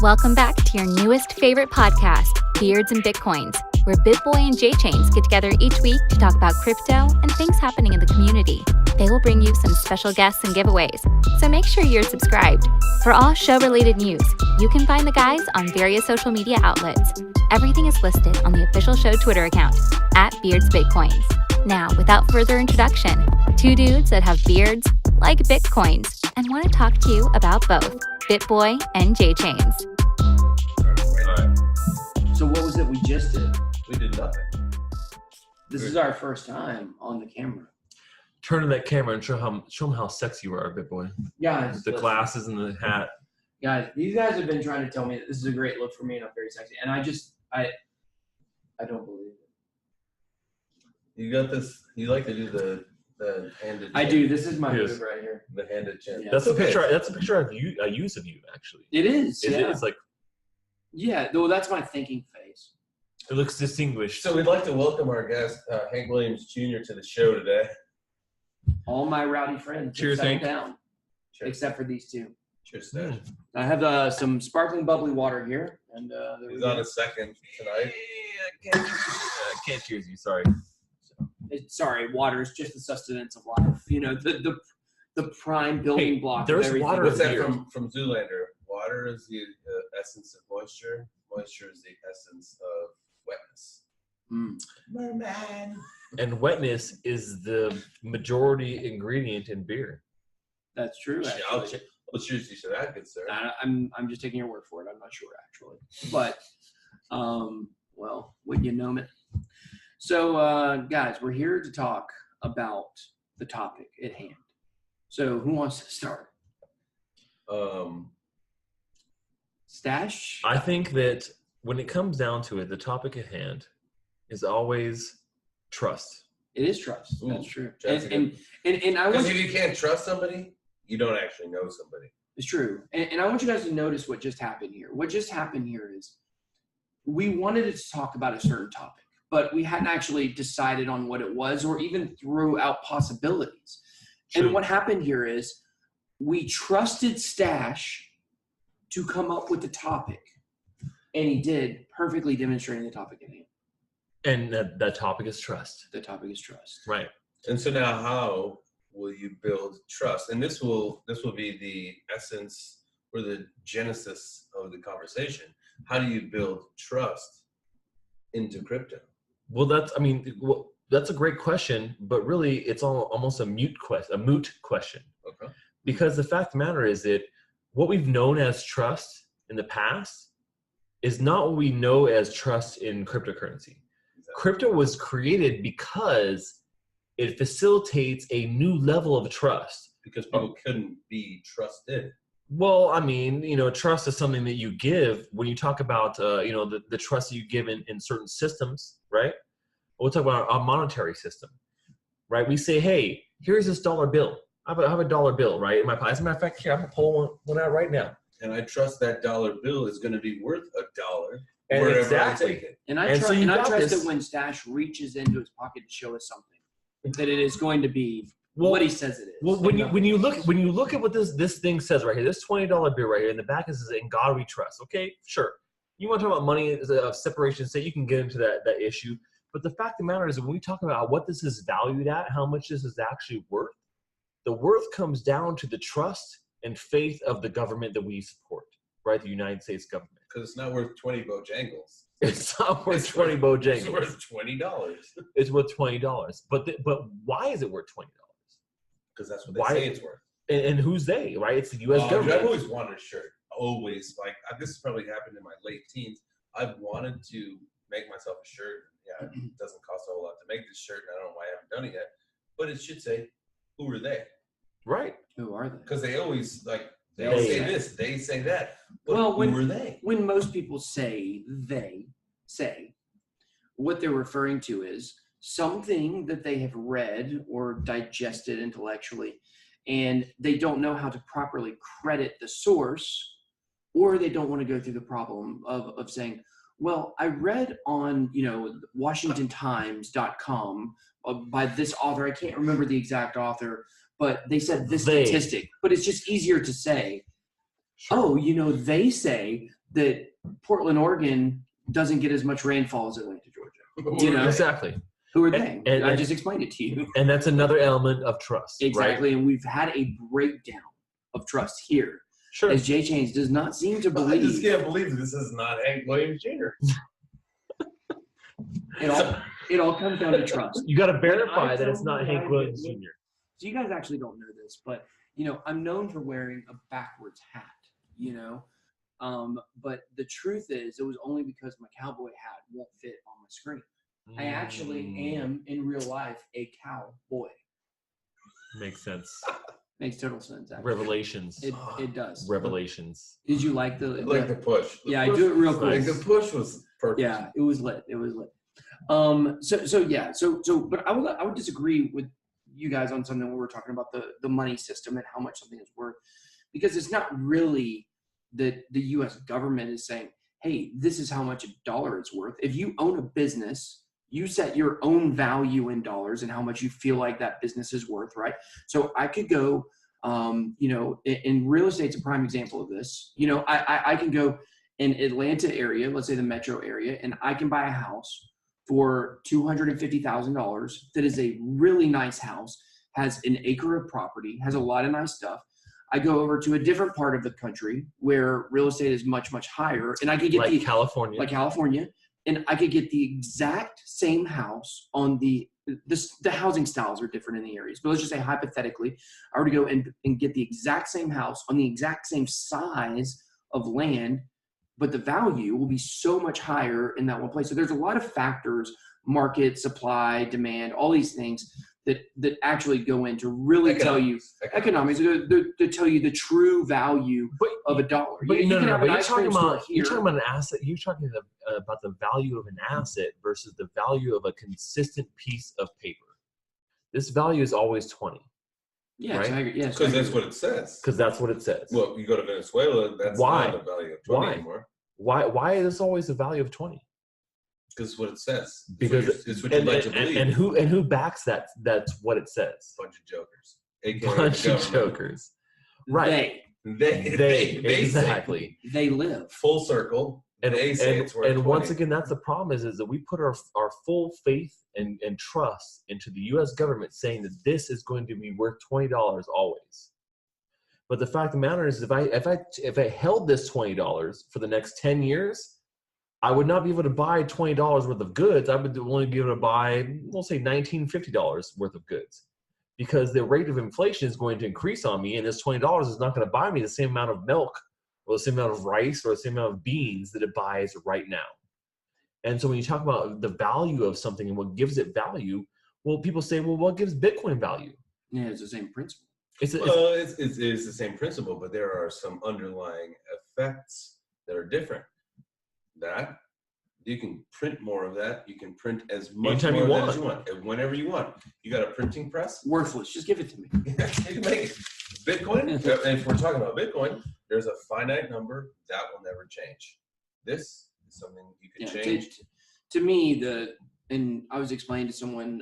Welcome back to your newest favorite podcast, Beards and Bitcoins, where BitBoy and JChains get together each week to talk about crypto and things happening in the community. They will bring you some special guests and giveaways, so make sure you're subscribed. For all show-related news, you can find the guys on various social media outlets. Everything is listed on the official show Twitter account, @BeardsBitcoins. Now, without further introduction, two dudes that have beards, like Bitcoins, and want to talk to you about both, BitBoy and JChains. So what was it we just did? We did nothing. This is our first time on the camera. Turn to that camera and show them how sexy you are, BitBoy. Guys, With the glasses and the hat. Guys, these guys have been trying to tell me that this is a great look for me and I'm very sexy. And I don't believe it. You got this. You like to do the handed chin. I do. This is my move right here. The handed chin. Yeah. That's a picture. That's a picture I use of you, actually. It is. It's like. Yeah, though that's my thinking face. It looks distinguished. So we'd like to welcome our guest, Hank Williams Jr., to the show today. All my rowdy friends. Cheers, Hank. Down, except for these two. Cheers, Stache. I have some sparkling bubbly water here, and He's on his second tonight. I can't cheers you. Sorry. Sorry, water is just the sustenance of life. You know, the prime building block. There's of everything. water. What's that here. from Zoolander? Water is the essence of moisture. Moisture is the essence of wetness. Merman. And wetness is the majority ingredient in beer. That's true. I'll Actually. cheers you to that, good sir. I'm just taking your word for it. I'm not sure actually, but well, would you know it? So guys, we're here to talk about the topic at hand. So who wants to start? Stache? I think that when it comes down to it, the topic at hand is always trust. It is trust. Ooh, that's true. that's And I want Because if you can't trust somebody, you don't actually know somebody. It's true. And I want you guys to notice what just happened here. What just happened here is we wanted to talk about a certain topic, but we hadn't actually decided on what it was or even threw out possibilities. True. And what happened here is we trusted Stache to come up with the topic. And he did, perfectly demonstrating the topic at hand. And that topic is trust. The topic is trust. Right. And so now, how will you build trust? And this will be the essence or the genesis of the conversation. How do you build trust into crypto? Well, that's a great question, but really it's almost a moot question. Okay. Because the fact of the matter is that what we've known as trust in the past is not what we know as trust in cryptocurrency. Exactly. Crypto was created because it facilitates a new level of trust. Because people couldn't be trusted. Well, trust is something that you give when you talk about, the trust that you give in certain systems, right? We'll talk about a monetary system, right? We say, hey, here's this dollar bill. I have a dollar bill, right? In my pocket. As a matter of fact, here, I'm going to pull one out right now. And I trust that dollar bill is going to be worth $1 And wherever exactly. I take it. And I And so you got trust this- that when Stache reaches into his pocket to show us something, that it is going to be Well, what he says it is. Well, when you look at what this thing says right here, this $20 bill right here in the back, it says "In God We Trust." Okay, sure. You want to talk about money as a separation state, you can get into that issue. But the fact of the matter is, when we talk about what this is valued at, how much this is actually worth, the worth comes down to the trust and faith of the government that we support, right? The United States government. Because it's not worth 20 Bojangles. It's not worth 20 Bojangles. It's worth $20. It's worth $20. But why is it worth $20? Because that's what they say it's worth. And who's they, right? It's the U.S. government. I've always wanted a shirt. Always. This probably happened in my late teens. I've wanted to make myself a shirt. Yeah, it doesn't cost a whole lot to make this shirt, and I don't know why I haven't done it yet. But it should say, who are they? Right. Who are they? Because they always, they They. say this, they say that. But Well, who are they? When most people say they say, what they're referring to is something that they have read or digested intellectually, and they don't know how to properly credit the source, or they don't want to go through the problem of saying, well, I read on, WashingtonTimes.com by this author. I can't remember the exact author, but they said this statistic. But it's just easier to say, oh, they say that Portland, Oregon doesn't get as much rainfall as Atlanta, Georgia. You know, Exactly. Who are they? And I just explained it to you. And that's another element of trust. Exactly. Right? And we've had a breakdown of trust here. Sure. As JChains does not seem to believe. I just can't believe this is not Hank Williams Jr. It all comes down to trust. You got to verify that it's not Hank Williams Jr. So you guys actually don't know this, but you know, I'm known for wearing a backwards hat, you know. But the truth is it was only because my cowboy hat won't fit on my screen. I actually am in real life a cowboy. Makes sense. Makes total sense. Actually. Revelations. It does. Revelations. Did you like the push? Yeah, I do it real quick. Like the push was perfect. Yeah, it was lit. It was lit. But I would disagree with you guys on something when we're talking about the money system and how much something is worth, because it's not really that the U.S. government is saying, hey, this is how much a dollar is worth. If you own a business, you set your own value in dollars and how much you feel like that business is worth, right? So I could go, in real estate's a prime example of this. You know, I can go in Atlanta area, let's say the metro area, and I can buy a house for $250,000 that is a really nice house, has an acre of property, has a lot of nice stuff. I go over to a different part of the country where real estate is much, much higher, and I could get California, and I could get the exact same house on the housing styles are different in the areas, but let's just say hypothetically, I were to go and get the exact same house on the exact same size of land, but the value will be so much higher in that one place. So there's a lot of factors, market, supply, demand, all these things that actually go in to really tell you economics to tell you the true value of a dollar. But you're talking about an asset. You're talking about the value of an asset versus the value of a consistent piece of paper. This value is always 20. Yeah, right? Because that's what it says. Because that's what it says. Well, you go to Venezuela, that's not the value of 20 anymore. Why is this always the value of 20? Because it's what it says. Because it's what you like to believe. And who backs that? That's what it says. Bunch of jokers. Bunch of jokers. Right. They exactly. They live full circle. And once again, that's the problem is that we put our full faith and trust into the U.S. government saying that this is going to be worth $20 always. But the fact of the matter is, if I held this $20 for the next 10 years, I would not be able to buy $20 worth of goods. I would only be able to buy, we'll say $19.50 worth of goods, because the rate of inflation is going to increase on me, and this $20 is not going to buy me the same amount of milk or the same amount of rice or the same amount of beans that it buys right now. And so when you talk about the value of something and what gives it value, well, people say, well, what gives Bitcoin value? Yeah, it's the same principle. It's the same principle, but there are some underlying effects that are different. That you can print more of that. You can print as much more of that as you want, whenever you want. You got a printing press? Worthless. Just give it to me. You can make it. Bitcoin, and if we're talking about Bitcoin, there's a finite number that will never change. This is something you can change. To me, and I was explaining to someone,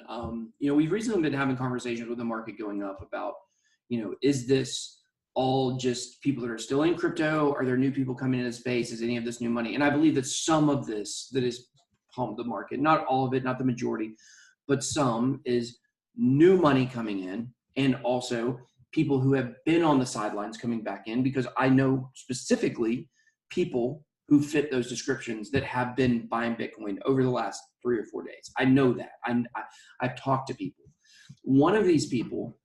we've recently been having conversations with the market going up about, is this all just people that are still in crypto? Are there new people coming into the space? Is any of this new money? And I believe that some of this that is pumped the market, not all of it, not the majority, but some is new money coming in, and also people who have been on the sidelines coming back in, because I know specifically people who fit those descriptions that have been buying Bitcoin over the last 3 or 4 days. I know that. I've talked to people. One of these people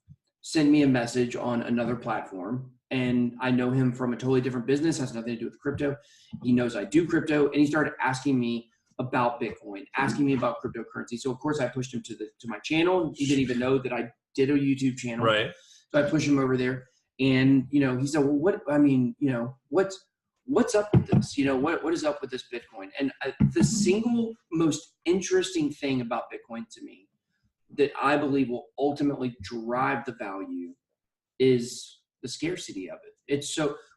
sent me a message on another platform, and I know him from a totally different business, has nothing to do with crypto. He knows I do crypto, and he started asking me about Bitcoin, asking me about cryptocurrency. So of course I pushed him to my channel. He didn't even know that I did a YouTube channel. Right. So I pushed him over there, and he said, well, what's up with this? What is up with this Bitcoin? And the single most interesting thing about Bitcoin to me that I believe will ultimately drive the value is the scarcity of it.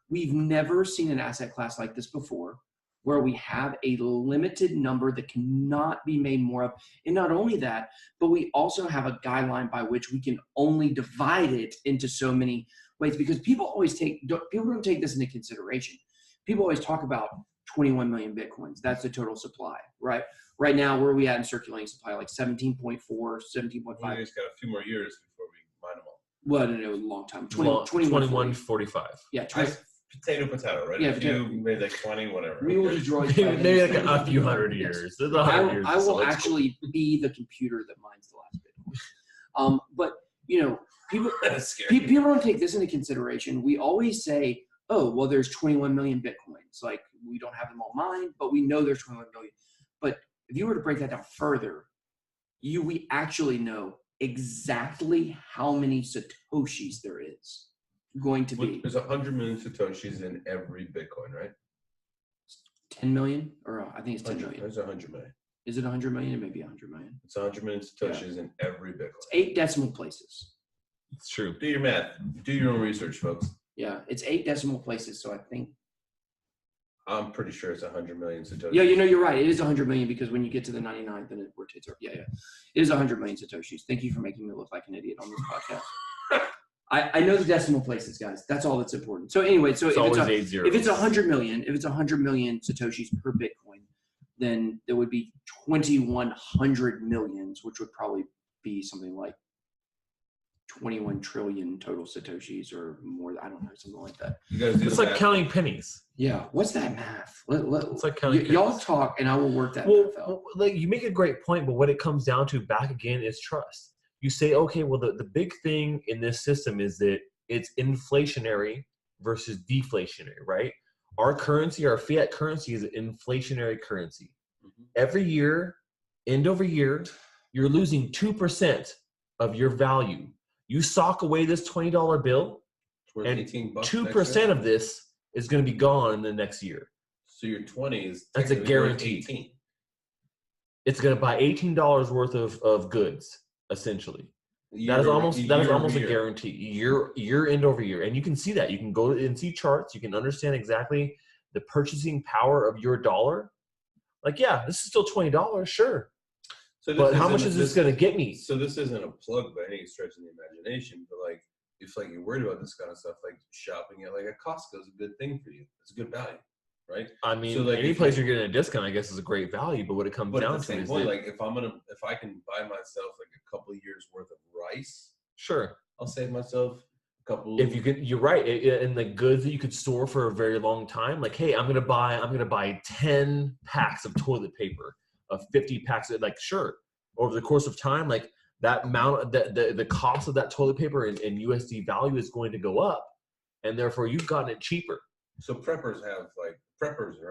We've never seen an asset class like this before, where we have a limited number that cannot be made more of. And not only that, but we also have a guideline by which we can only divide it into so many ways, because people don't take this into consideration. People always talk about 21 million Bitcoins. That's the total supply, right? Right now, where are we at in circulating supply? Like 17.4, 17.5. We just got a few more years before we mine them all. Well, no, a long time. 2145. Yeah, Potato, right? Yeah, a few, maybe like 20, whatever. we will destroy Maybe like a few hundred years. Yes. I will actually be the computer that mines the last Bitcoin. But people people don't take this into consideration. We always say, oh, well, there's 21 million Bitcoins. Like, we don't have them all mined, but we know there's 21 million. But if you were to break that down further, we actually know exactly how many Satoshis there is going to be. There's 100 million Satoshis in every Bitcoin, right? 10 million? Or I think it's 10 million. There's 100 million. Is it 100 million? It may be 100 million. It's 100 million Satoshis in every Bitcoin. It's 8 decimal places. It's true. Do your math. Do your own research, folks. Yeah, it's 8 decimal places. So I think. I'm pretty sure it's 100 million Satoshis. Yeah, you're right. It is 100 million because when you get to the 99th, then it rotates over. Yeah. It is 100 million Satoshis. Thank you for making me look like an idiot on this podcast. I know the decimal places, guys. That's all that's important. So anyway, if it's 100 million, if it's 100 million Satoshis per Bitcoin, then there would be 2,100 millions, which would probably be something like 21 trillion total Satoshis or more. I don't know, something like that. You guys do it's like counting pennies. Yeah. What's that math? It's like counting pennies. Y'all talk and I will work that math out. Well, like, you make a great point, but what it comes down to back again is trust. You say, okay, well, the big thing in this system is that it's inflationary versus deflationary, right? Our currency, our fiat currency, is an inflationary currency. Mm-hmm. Every year, end over year, you're losing 2% of your value. You sock away this $20 bill, and 2% of this is going to be gone in the next year. So your 20 is that's a guarantee. 18. It's going to buy $18 worth of goods, essentially. That is almost a guarantee, year end over year. And you can see that. You can go and see charts. You can understand exactly the purchasing power of your dollar. Like, yeah, this is still $20, sure. But how much is this going to get me? So this isn't a plug by any stretch of the imagination, but like, if like you're worried about this kind of stuff, like shopping at like a Costco is a good thing for you. It's a good value, right? I mean, so like any place you're getting a discount, I guess, is a great value. But what it comes down to is like if I can buy myself like a couple of years worth of rice, sure, I'll save myself a couple. If you could, you're right. And the goods that you could store for a very long time, like, hey, I'm gonna buy 10 packs of toilet paper, of 50 packs. Like, sure, over the course of time, like that amount, the cost of that toilet paper in USD value is going to go up, and therefore you've gotten it cheaper. So preppers are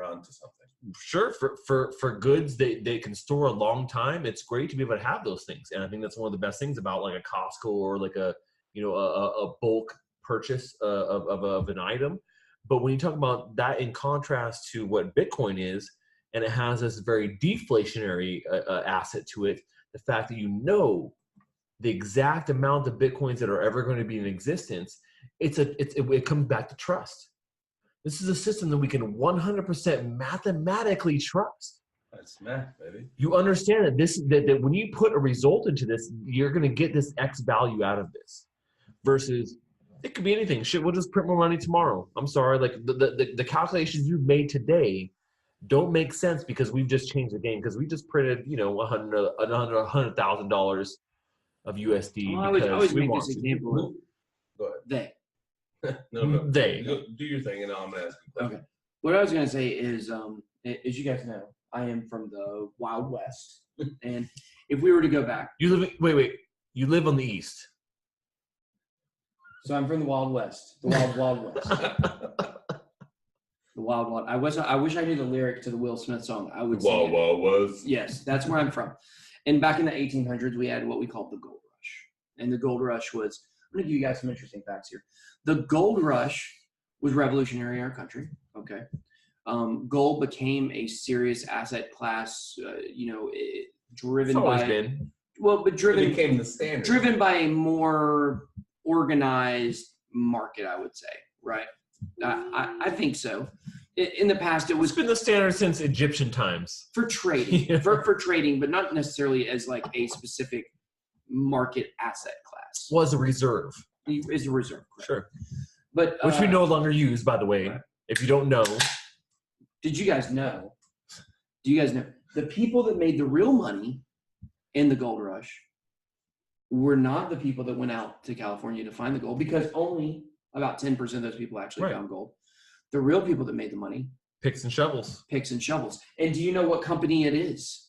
onto something. Sure, for goods they can store a long time, it's great to be able to have those things. And I think that's one of the best things about like a Costco or like a bulk purchase of an item. But when you talk about that in contrast to what Bitcoin is, and it has this very deflationary asset to it, the fact that you know the exact amount of Bitcoins that are ever going to be in existence, it comes back to trust. This is a system that we can 100% mathematically trust. That's math, baby. You understand that when you put a result into this, you're going to get this X value out of this. Versus, it could be anything. Shit, we'll just print more money tomorrow. I'm sorry, like the calculations you've made today don't make sense because we've just changed the game. Because we just printed, $100,000 of USD. Well, I always make this example. Go ahead. No. They. Do your thing, and I'm gonna ask you. Okay. What I was gonna say is, as you guys know, I am from the Wild West, and if we were to go back, You live on the East. So I'm from the Wild West, the Wild West, the Wild. I wish I knew the lyric to the Will Smith song. I would sing it. Wild West. Yes, that's where I'm from. And back in the 1800s, we had what we called the Gold Rush, and the Gold Rush was. I'm going to give you guys some interesting facts here. The gold rush was revolutionary in our country. Okay. Gold became a serious asset class, driven became the standard. Driven by a more organized market, I would say. Right. I think so. In the past, it's been the standard since Egyptian times. For trading, yeah. for trading, but not necessarily as like a specific market asset class. Was a reserve. Is a reserve, correct. Sure. But which we no longer use, by the way. Right. If you don't know, Did you guys know? Do you guys know the people that made the real money in the gold rush were not the people that went out to California to find the gold, because only about 10% of those people actually found gold. The real people that made the money, Picks and shovels. And do you know what company it is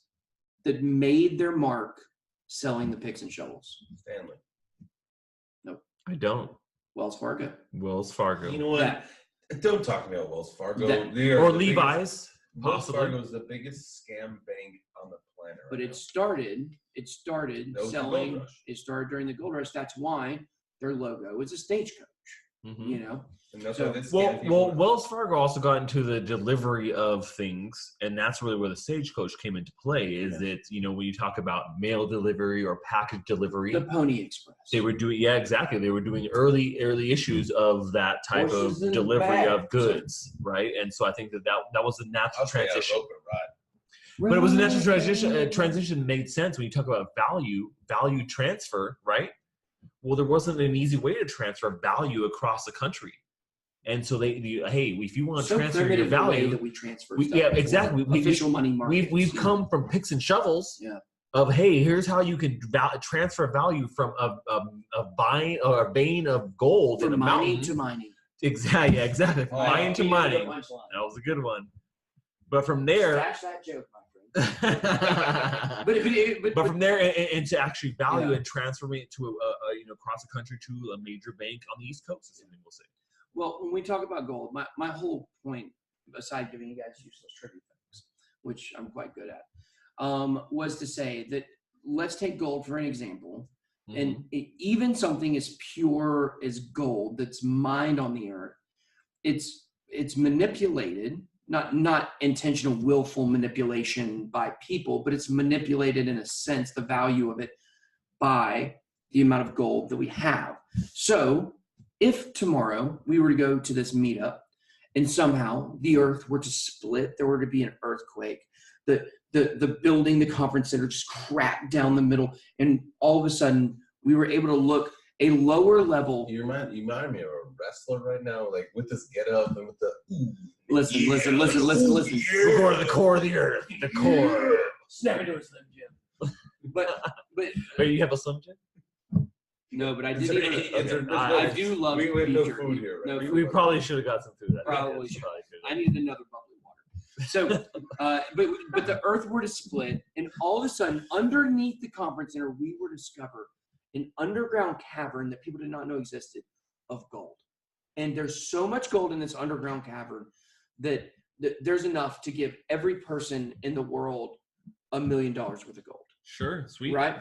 that made their mark selling the picks and shovels? Stanley. Nope. I don't. Wells Fargo. Wells Fargo. You know what? Don't talk to me about Wells Fargo. Or Levi's. Wells Possibly. Fargo is the biggest scam bank on the planet. But right it started selling. It started during the gold rush. That's why their logo is a stagecoach. Mm-hmm. You know. And that's So, why they scam people. Well, Wells Fargo also got into the delivery of things, and that's really where the stagecoach came into play. Is that when you talk about mail delivery or package delivery, the Pony Express. they were doing exactly. They were doing early issues of that type Horses of in delivery bags. of goods, right? And so I think that was the natural I'll say transition. open ride. But it was a natural transition. Transition made sense when you talk about value transfer, right? Well, there wasn't an easy way to transfer value across the country. And so if you want to transfer your value, that we transfer. Exactly. Official money markets. We've come from picks and shovels. Yeah. Of hey, here's how you can transfer value from a buying or a vein of gold in a mining mountain to mining. Exactly. Exactly. Oh, mining to mining. That was a good one. But from there, Stash that joke, my friend. but from there and to actually value and transform it to across the country to a major bank on the East Coast is something we'll say. Well, when we talk about gold, my whole point, aside giving you guys useless trivia facts, which I'm quite good at, was to say that let's take gold for an example. Mm-hmm. And even something as pure as gold that's mined on the earth, it's manipulated, not intentional, willful manipulation by people, but it's manipulated in a sense, the value of it, by the amount of gold that we have. So if tomorrow we were to go to this meetup and somehow the earth were to split, there were to be an earthquake, the building, the conference center just cracked down the middle, and all of a sudden we were able to look a lower level. You remind me of a wrestler right now, like with this get up and with the listen. We're going to the core of the earth. The core. Snap into a Slim Jim. But you have a Slim Jim? No, but I do love we have no food here. Right? No, we probably should have got some food. Probably should. I needed another bubbly water. So, but the earth were to split, and all of a sudden, underneath the conference center, we were to discover an underground cavern that people did not know existed of gold. And there's so much gold in this underground cavern that there's enough to give every person in the world $1 million worth of gold. Sure, sweet. Right?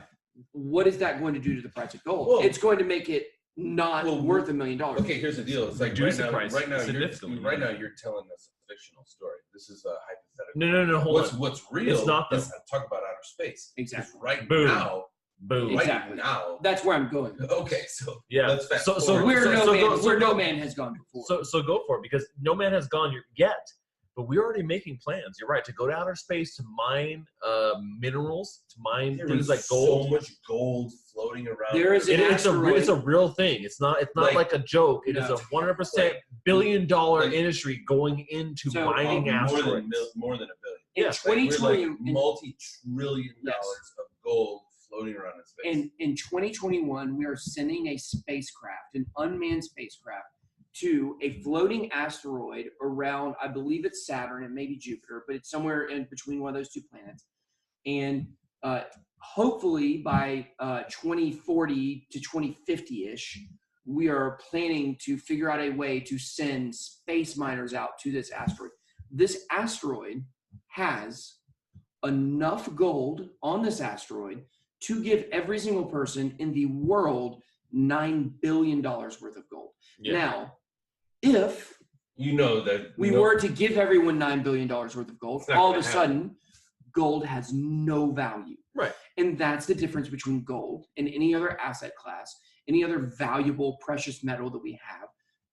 What is that going to do to the price of gold? Well, it's going to make it not worth $1 million. Okay, here's the deal. It's like right now you're telling us a fictional story. This is a hypothetical. No. Hold on. What's real? It's not is talk about outer space. Exactly. Right Boom. now. Boom. Exactly. Right now. That's where I'm going. Okay, so yeah. Let's fast so forward. no man has gone before. So go for it, because no man has gone yet. But we're already making plans. You're right, to go to outer space to mine minerals, to mine things like gold. So much gold floating around. There is it's a real thing. It's not like a joke. It is a 100% billion-dollar industry going into mining asteroids. More than $1 billion. In 2020, multi-trillion dollars of gold floating around in space. In 2021, we are sending a spacecraft, an unmanned spacecraft, to a floating asteroid around, I believe it's Saturn, it may be Jupiter, but it's somewhere in between one of those two planets. And hopefully by 2040 to 2050-ish, we are planning to figure out a way to send space miners out to this asteroid. This asteroid has enough gold on this asteroid to give every single person in the world $9 billion worth of gold. Yeah. Now, if we were to give everyone $9 billion worth of gold, all of a sudden, gold has no value. Right. And that's the difference between gold and any other asset class, any other valuable precious metal that we have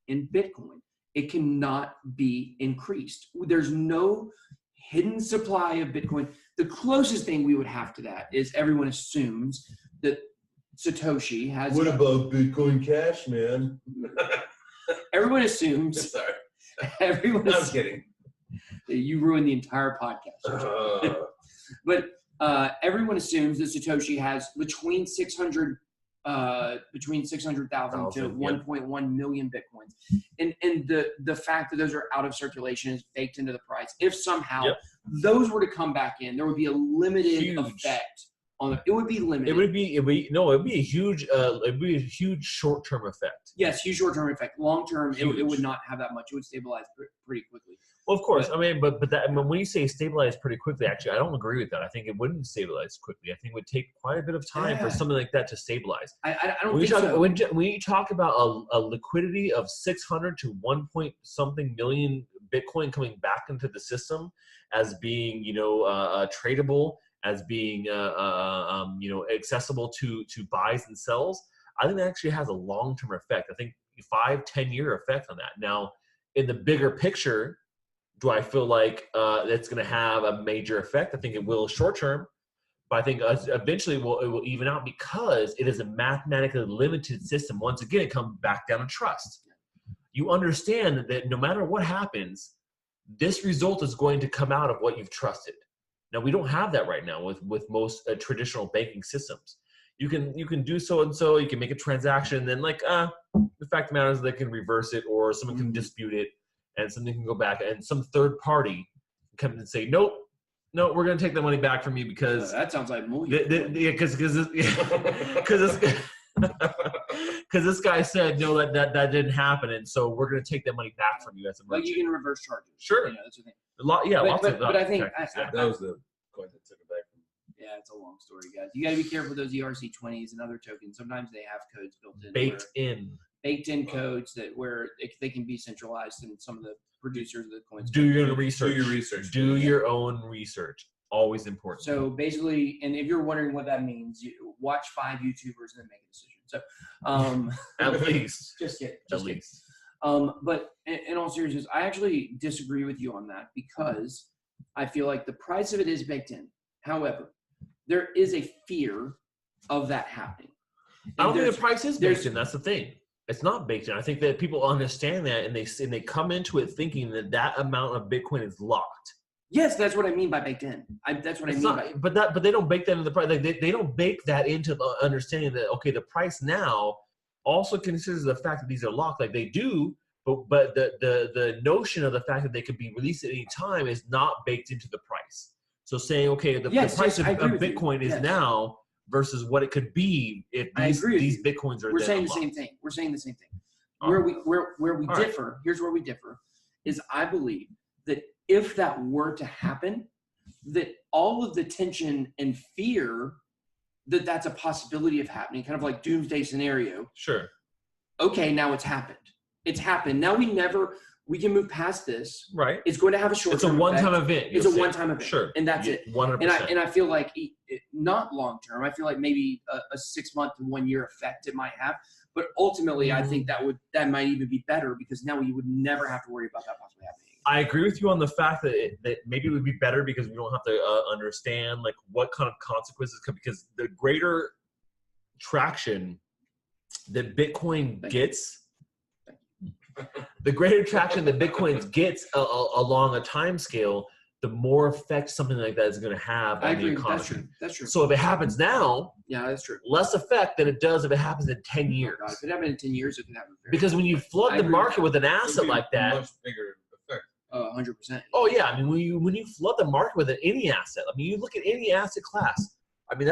in Bitcoin. It cannot be increased. There's no hidden supply of Bitcoin. The closest thing we would have to that is everyone assumes that Satoshi has... What about Bitcoin Cash, man? Everyone assumes... Sorry. I'm kidding. You ruined the entire podcast. But everyone assumes that Satoshi has between 600,000 to 1.1 million Bitcoins. And the fact that those are out of circulation is baked into the price. If somehow those were to come back in, there would be a limited effect on it. It would be limited. It would be a huge short-term effect. Yes, huge short-term effect. Long-term, it would not have that much. It would stabilize pretty quickly. Well, of course. But when you say stabilize pretty quickly, actually, I don't agree with that. I think it wouldn't stabilize quickly. I think it would take quite a bit of time for something like that to stabilize. I don't think so. When you talk about a liquidity of 600 to 1 point something million Bitcoin coming back into the system as being, tradable, as being, accessible to buys and sells, I think that actually has a long-term effect. I think 5-10 year effect on that. Now, in the bigger picture, do I feel like it's going to have a major effect? I think it will short term, but I think eventually it will even out because it is a mathematically limited system. Once again, it comes back down to trust. You understand that no matter what happens, this result is going to come out of what you've trusted. Now, we don't have that right now with most traditional banking systems. You can do so and so. You can make a transaction, and then the fact of the matter is they can reverse it, or someone can dispute it, and something can go back, and some third party can come and say, nope, no, we're going to take the money back from you because that sounds like movie. Because this guy said no, that didn't happen, and so we're going to take that money back from you as a merchant. Like you can reverse charges. Sure, that's the thing. But I think that was the coin that took it back from. Yeah, it's a long story, guys. You got to be careful with those ERC20s and other tokens. Sometimes they have codes built in. Baked in codes where they can be centralized, and some of the producers of the coins. Do your own research. Do your own research. Always important. So basically, and if you're wondering what that means, you watch 5 YouTubers and then make a decision. So at least. Just kidding. At least. But in all seriousness, I actually disagree with you on that because I feel like the price of it is baked in. However, there is a fear of that happening. I don't think the price is baked in. That's the thing. It's not baked in. I think that people understand that, and they come into it thinking that amount of Bitcoin is locked. Yes, that's what I mean by baked in. That's what I mean. But they don't bake that into the price. Like they don't bake that into the understanding that the price now also considers the fact that these are locked. Like they do, but the notion of the fact that they could be released at any time is not baked into the price. So saying the price of Bitcoin is now versus what it could be if these Bitcoins are. We're saying the same thing. We're saying the same thing. Where we differ, here's where we differ, is I believe that if that were to happen, that all of the tension and fear that's a possibility of happening, kind of like doomsday scenario. Sure. Okay, now it's happened. It's happened. Now we can move past this. Right. It's going to have a short. It's a one-time event. It's a one-time event. Sure. And that's it. 100%. And I feel like not long-term. I feel like maybe a 6-month to 1 year effect it might have. But ultimately, I think that might even be better because now you would never have to worry about that possibly happening. I agree with you on the fact that maybe it would be better because we don't have to understand like what kind of consequences could, because the greater traction that Bitcoin gets, the greater traction that Bitcoin gets along a time scale, the more effect something like that is going to have on the economy. That's true. So if it happens now, yeah, that's true. Less effect than it does if it happens in 10 years. Oh God, if it happened in 10 years, it can happen. Because when you flood the market with an asset like that, much bigger effect. 100%. Oh yeah, I mean when you flood the market with any asset, I mean you look at any asset class. I mean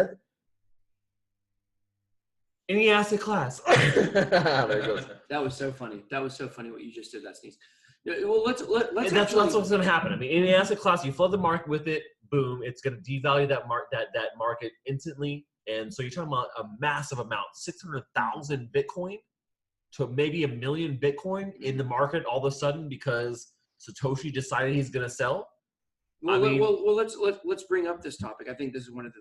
any asset class. There it goes. That was so funny. That was so funny what you just did. That sneeze. Well, let's. That's what's going to happen. I mean, any asset class, you flood the market with it, boom, it's going to devalue that market instantly. And so you're talking about a massive amount, 600,000 Bitcoin to maybe 1 million Bitcoin in the market all of a sudden because Satoshi decided he's going to sell. Well, let's bring up this topic. I think this is one of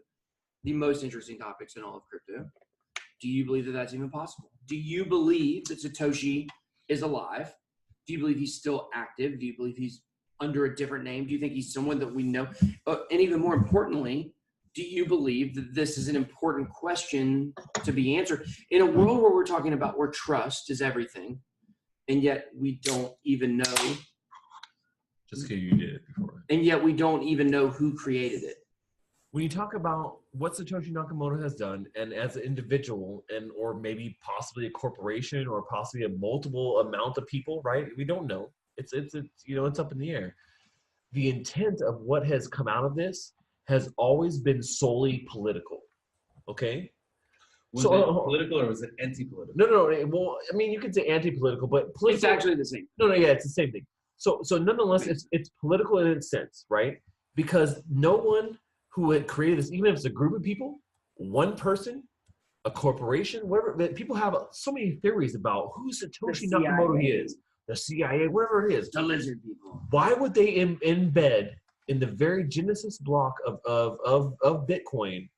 the most interesting topics in all of crypto. Do you believe that that's even possible? Do you believe that Satoshi is alive? Do you believe he's still active? Do you believe he's under a different name? Do you think he's someone that we know? And even more importantly, do you believe that this is an important question to be answered in a world where we're talking about where trust is everything, and yet we don't even know just because you did it before. And yet we don't even know who created it. When you talk about what Satoshi Nakamoto has done, and as an individual, and or maybe possibly a corporation, or possibly a multiple amount of people, right? We don't know. It's it's up in the air. The intent of what has come out of this has always been solely political. Okay. Was it political or was it anti-political? No. Well, I mean, you could say anti-political, but political. It's actually the same. No, yeah, it's the same thing. So nonetheless, it's political in its sense, right? Because no one who had created this, even if it's a group of people, one person, a corporation, whatever, people have so many theories about who Satoshi Nakamoto is, the CIA, whatever it is. The lizard people. Why would they embed in the very genesis block of Bitcoin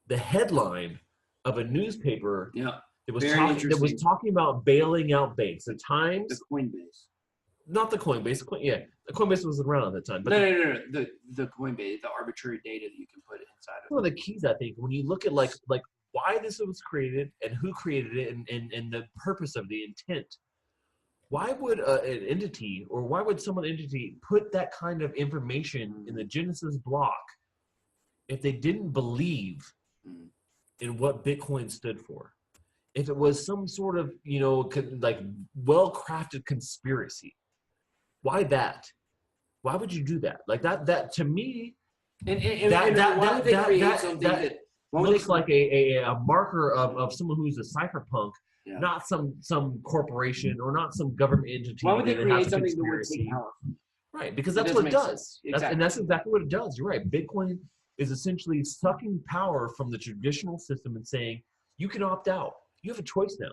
the headline of a newspaper that was talking about bailing out banks? The Times, the Coinbase. Not the Coinbase. The Coinbase wasn't around at that time. But no. The Coinbase, the arbitrary data that you can put inside of it. One of the keys, I think, when you look at like why this was created and who created it and the purpose of the intent, why would an entity, or why would some entity put that kind of information in the Genesis block if they didn't believe in what Bitcoin stood for? If it was some sort of, like well-crafted conspiracy, why that? Why would you do that? Like that to me, that looks like a marker of someone who's a cypherpunk, not some corporation or not some government entity. Why would they create something that would take power? Right, because that's what it does. And that's exactly what it does. You're right. Bitcoin is essentially sucking power from the traditional system and saying, you can opt out. You have a choice now.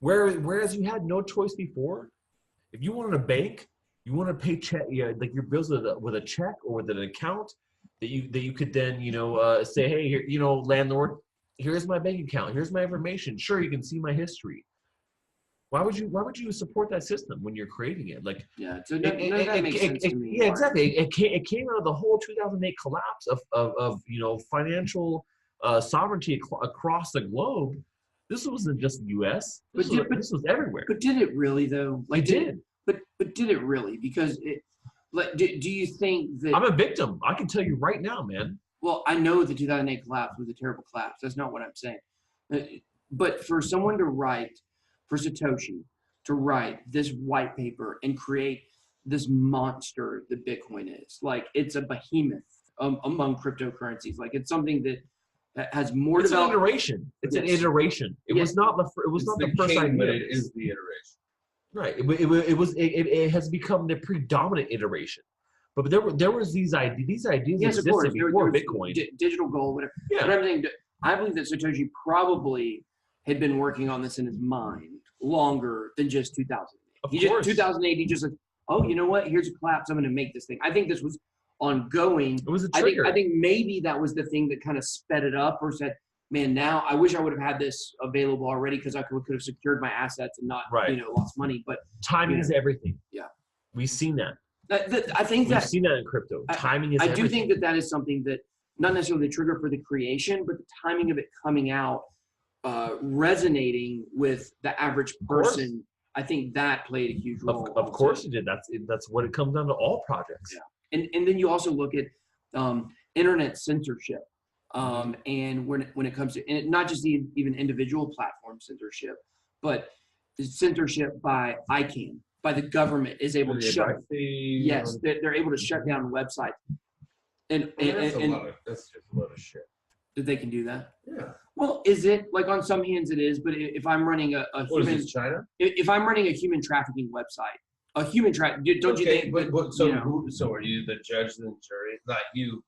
Whereas you had no choice before. If you wanted a bank, you want to pay check, like your bills with a check or with an account that you could then say, hey, here, landlord, here's my bank account, here's my information. Sure, you can see my history. Why would you support that system when you're creating it? Like, so that makes sense to me. Yeah, exactly. It came out of the whole 2008 collapse of financial sovereignty across the globe. This wasn't just the U.S. This was everywhere. But did it really though? Like, did. But did it really? Because do you think that I'm a victim? I can tell you right now, man. Well, I know the 2008 collapse was a terrible collapse. That's not what I'm saying. But for someone to write, for Satoshi to write this white paper and create this monster that Bitcoin is, like it's a behemoth among cryptocurrencies. Like it's something that has more. It's an iteration. It's an iteration. It was not the. It was not the first idea. But it is the iteration. Right. It has become the predominant iteration. But there was these ideas. These ideas existed before Bitcoin. Digital gold, whatever. Yeah. But I'm saying, I believe that Satoshi probably had been working on this in his mind longer than just 2008. 2008, he just like, oh, you know what? Here's a collapse. I'm going to make this thing. I think this was ongoing. It was a trigger. I think maybe that was the thing that kind of sped it up, or said, man, now I wish I would have had this available already because I could have secured my assets and not, lost money. But timing is everything. Yeah. We've seen that. I think we've seen that in crypto. Timing is everything. I do think that is something that, not necessarily the trigger for the creation, but the timing of it coming out, resonating with the average person. I think that played a huge role. Of course it did. That's what it comes down to all projects. Yeah. And then you also look at internet censorship. And when it comes to, and not just even individual platform censorship, but censorship by ICANN, by the government is able to shut. Yes, they're able to shut down websites. And that's just a lot of shit. That they can do that. Yeah. Well, is it like on some hands it is, but if I'm running a human, is it China? If I'm running a human trafficking website, don't you think? So are you the judge and jury? Not you.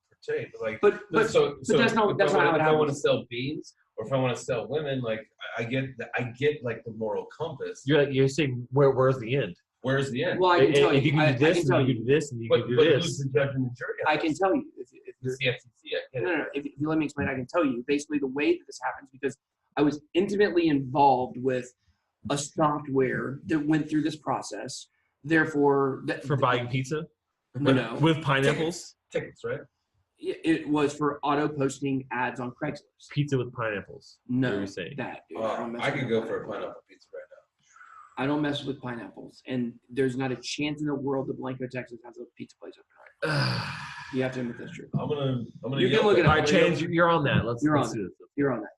But that's not how it happens. If I want to sell beans, or if I want to sell women, like I get like the moral compass. You're saying where's the end? Where's the end? Well, I can tell you. If you can do this, and you can do this, and you can do this. Who's the judge and the jury? I can tell you. It's the FCC. No. If you let me explain, I can tell you basically the way that this happens, because I was intimately involved with a software that went through this process. Therefore, for buying pizza, no, with pineapples, tickets, right? It was for auto posting ads on Craigslist. Pizza with pineapples. No, you're saying that. Dude, I could go for a pineapple pizza right I don't mess with pineapples, and there's not a chance in the world that Blanco, Texas has a pizza place open right now. You have to admit that's true. I'm gonna. You can look it up. All right, Chains, you're on that. Let's do this. You're on that.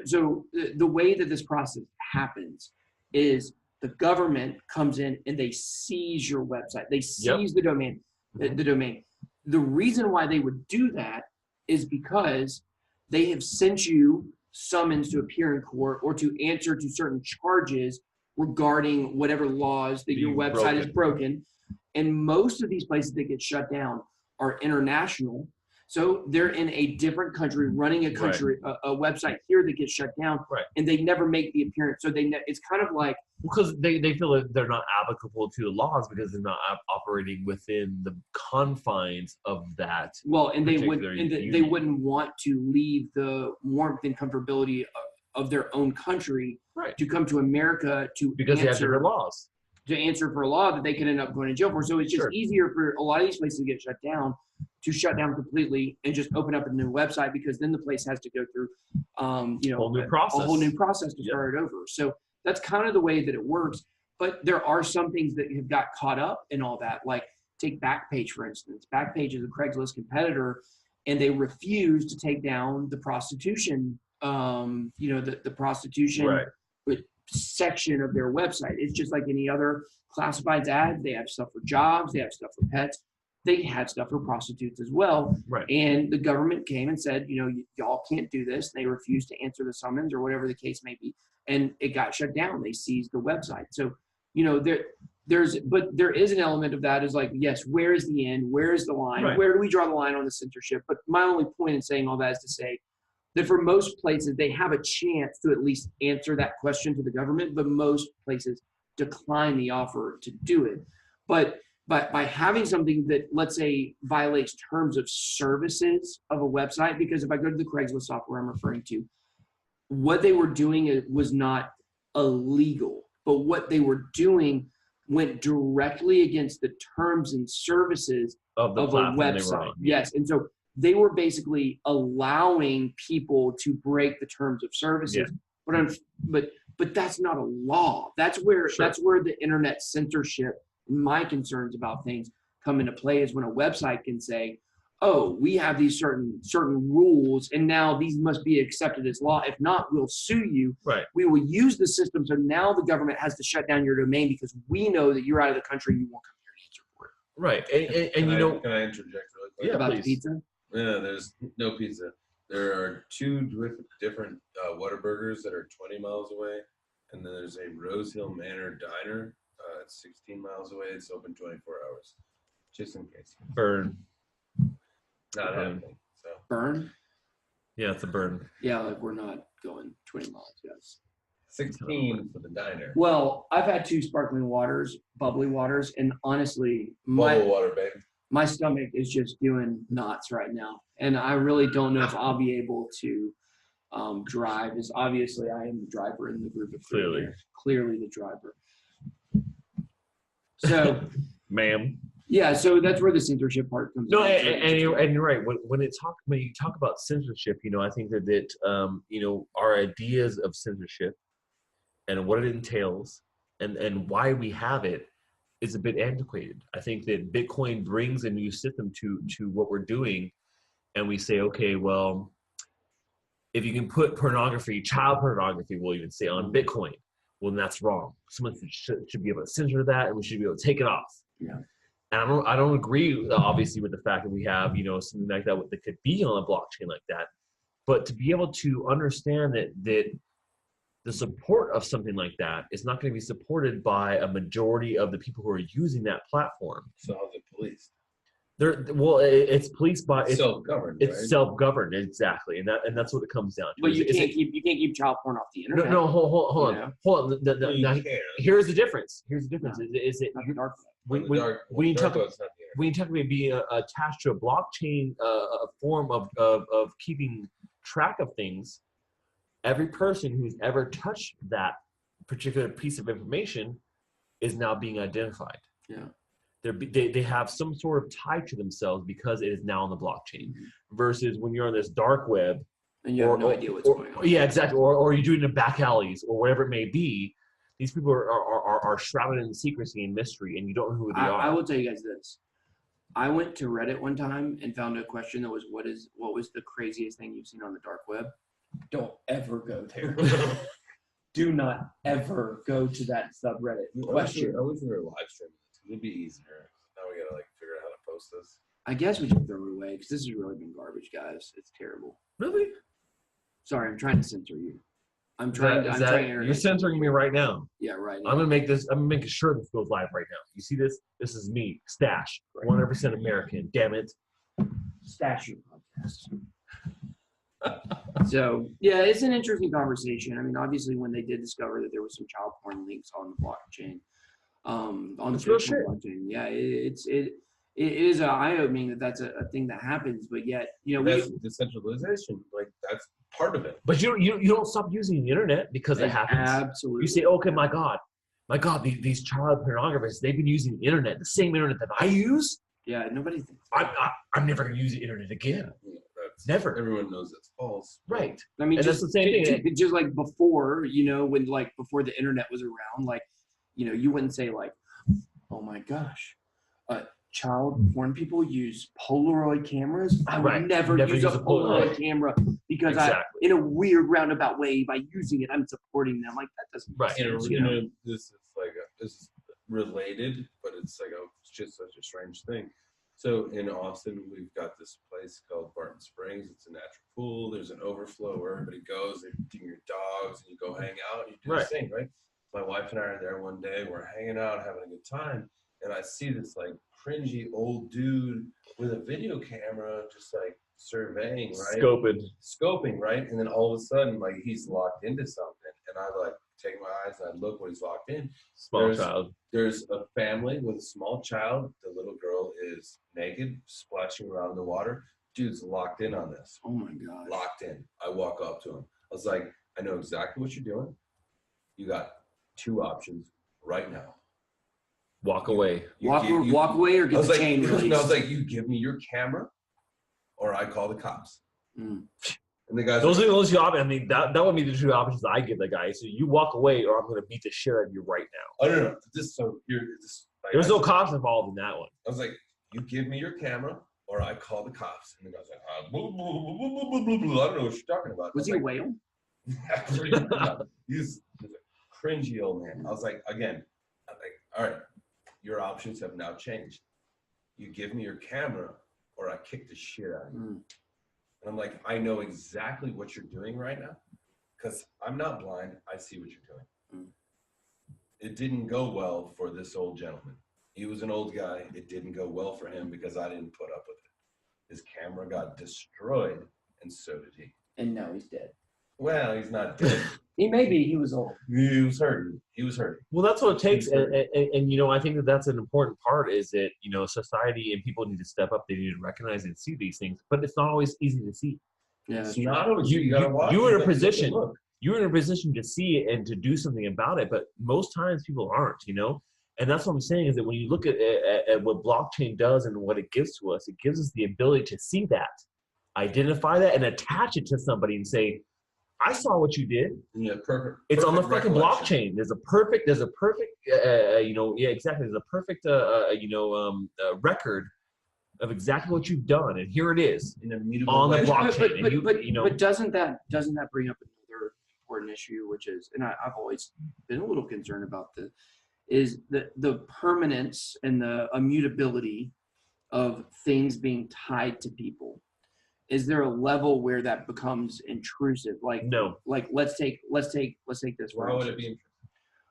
So the way that this process happens is the government comes in and they seize your website. They seize the domain. The domain. The reason why they would do that is because they have sent you summons to appear in court or to answer to certain charges regarding whatever laws that your website is broken. And most of these places that get shut down are international. So they're in a different country running a country, a website here that gets shut down, and they never make the appearance. So it's kind of like, because they feel that they're not applicable to the laws because they're not operating within the confines of that. Well, and they wouldn't want to leave the warmth and comfortability of their own country to come to America because they have different laws. To answer for a law that they could end up going to jail for. So it's just easier for a lot of these places to get shut down, to shut down completely and just open up a new website, because then the place has to go through, a whole new process to start it over. So that's kind of the way that it works. But there are some things that have got caught up in all that. Like take Backpage, for instance. Backpage is a Craigslist competitor, and they refuse to take down the prostitution, the prostitution section of their website. It's just like any other classifieds ad. They have stuff for jobs, they have stuff for pets, they have stuff for prostitutes as well. And the government came and said, y'all can't do this. They refused to answer the summons or whatever the case may be, and it got shut down. They seized the website. So there is an element of that is like, yes, where is the end? Where is the line? Where do we draw the line on the censorship? But my only point in saying all that is to say that for most places, they have a chance to at least answer that question to the government, but most places decline the offer to do it. But by having something that, let's say, violates terms of services of a website, because if I go to the Craigslist software I'm referring to, what they were doing was not illegal, but what they were doing went directly against the terms and services of a website. Yes, and so they were basically allowing people to break the terms of services, but that's not a law. That's where the internet censorship, my concerns about things come into play, is when a website can say, "Oh, we have these certain rules, and now these must be accepted as law. If not, we'll sue you. We will use the system. So now the government has to shut down your domain because we know that you're out of the country. You won't come here and answer for it." Can I interject really quick? About the pizza? Yeah, there's no pizza. There are two different Whataburgers that are 20 miles away, and then there's a Rose Hill Manor Diner. It's 16 miles away. It's open 24 hours, just in case. Burn. Not happening. So. Burn? Yeah, it's a burn. Yeah, like we're not going 20 miles. Yes. 16 for the diner. Well, I've had 2 sparkling waters, bubbly waters, and honestly, bubble water, baby. My stomach is just doing knots right now, and I really don't know if I'll be able to drive. As obviously I am the driver in the group of clearly the driver. So, ma'am. Yeah, so that's where the censorship part comes in. No, and you're right. When you talk about censorship, I think that our ideas of censorship and what it entails and why we have it is a bit antiquated. I think that Bitcoin brings a new system to what we're doing, and we say, okay, well, if you can put pornography, child pornography, we'll even say on Bitcoin, well, then that's wrong. Someone should be able to censor that, and we should be able to take it off. Yeah. And I don't agree, obviously, with the fact that we have, something like that could be on a blockchain like that. But to be able to understand that the support of something like that is not going to be supported by a majority of the people who are using that platform. So how's it policed? It's policed by self-governed. It's self-governed, exactly, and that's what it comes down to. But you can't keep child porn off the internet. No, hold on. Here's the difference. Is it when you talk about being attached to a blockchain, a form of keeping track of things, every person who's ever touched that particular piece of information is now being identified. Yeah. They have some sort of tie to themselves because it is now on the blockchain, versus when you're on this dark web and you have no idea what's going on. Yeah, exactly. Or you're doing it in back alleys or whatever it may be. These people are shrouded in secrecy and mystery, and you don't know who they are. I will tell you guys this. I went to Reddit one time and found a question that was, what was the craziest thing you've seen on the dark web? Don't ever go there. Do not ever go to that subreddit question. I wish we were live streaming this. It'd be easier. Now we gotta like figure out how to post this. I guess we should throw it away because this has really been garbage, guys. It's terrible. Really? Sorry, I'm trying to censor you. I'm Is trying. you're censoring me right now. Yeah, right. Now. I'm gonna make sure this goes live right now. You see this? This is me, Stache, 100% American. Damn it. Stache podcast. So yeah, it's an interesting conversation. I mean, obviously, when they did discover that there was some child porn links on the blockchain, on the blockchain, yeah, it is eye-opening that that's a thing that happens. But yet, that's decentralization. Like that's part of it. But you don't stop using the internet because it happens. Absolutely. You say, okay, my God, these child pornographers, they've been using the internet, the same internet that I use. Yeah, nobody thinks. I'm never going to use the internet again. Never. Everyone knows that's false. Right. I mean, that's the same thing. Just like before, when before the internet was around, you wouldn't say like, oh my gosh, child porn people use Polaroid cameras. I would never use a Polaroid camera because in a weird roundabout way, by using it, I'm supporting them. Like that doesn't make sense. This is related, but it's just such a strange thing. So in Austin, we've got this place called Barton Springs. It's a natural pool. There's an overflow where everybody goes. They bring your dogs, and you go hang out. And you do this thing, right? My wife and I are there one day. We're hanging out, having a good time, and I see this cringy old dude with a video camera, just surveying, right? Scoping, right? And then all of a sudden, he's locked into something, and I take my eyes and I look what he's locked in. Child. There's a family with a small child. The little girl is naked, splashing around in the water. Dude's locked in on this. Oh my God. Locked in. I walk up to him. I was like, I know exactly what you're doing. You got two options right now. Walk away. Walk away or get the chain released. No, I was like, you give me your camera or I call the cops. Mm. And the guys those are those options. I mean, that would be the two options that I give the guy. So you walk away, or I'm going to beat the shit out of you right now. Oh no! There's no cops involved in that one. I was like, you give me your camera, or I call the cops. And the guy's like, blah, blah, blah, blah, blah, blah. I don't know what you're talking about. Was he a whale? He's a cringy old man. I was like, again, all right, your options have now changed. You give me your camera, or I kick the shit out of you. Mm. And I'm like, I know exactly what you're doing right now because I'm not blind. I see what you're doing. Mm. It didn't go well for this old gentleman. He was an old guy. It didn't go well for him because I didn't put up with it. His camera got destroyed, and so did he. And now he's dead. Well, he's not dead. He may be. He was old. He was hurting. Well, that's what it takes. And I think that's an important part is that, society and people need to step up. They need to recognize and see these things. But it's not always easy to see. Yeah, it's not always. You're in a position. You're in a position to see it and to do something about it. But most times people aren't, And that's what I'm saying is that when you look at what blockchain does and what it gives to us, it gives us the ability to see that, identify that, and attach it to somebody and say, I saw what you did. Yeah, perfect. It's on the fucking blockchain. There's a perfect, exactly. There's a perfect, record of exactly what you've done, and here it is on the blockchain. But doesn't that bring up another important issue, which is, and I've always been a little concerned about this, is the permanence and the immutability of things being tied to people. Is there a level where that becomes intrusive? No. Let's take this. Why would it be intrusive?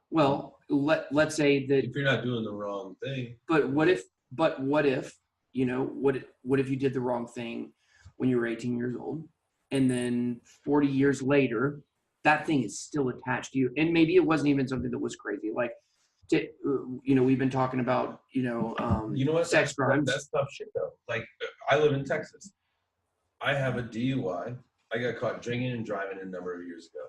Well, let's say that if you're not doing the wrong thing. But what if what if you did the wrong thing when you were 18 years old, and then 40 years later, that thing is still attached to you, and maybe it wasn't even something that was crazy. We've been talking about sex crimes. That's tough shit though. I live in Texas. I have a DUI. I got caught drinking and driving a number of years ago.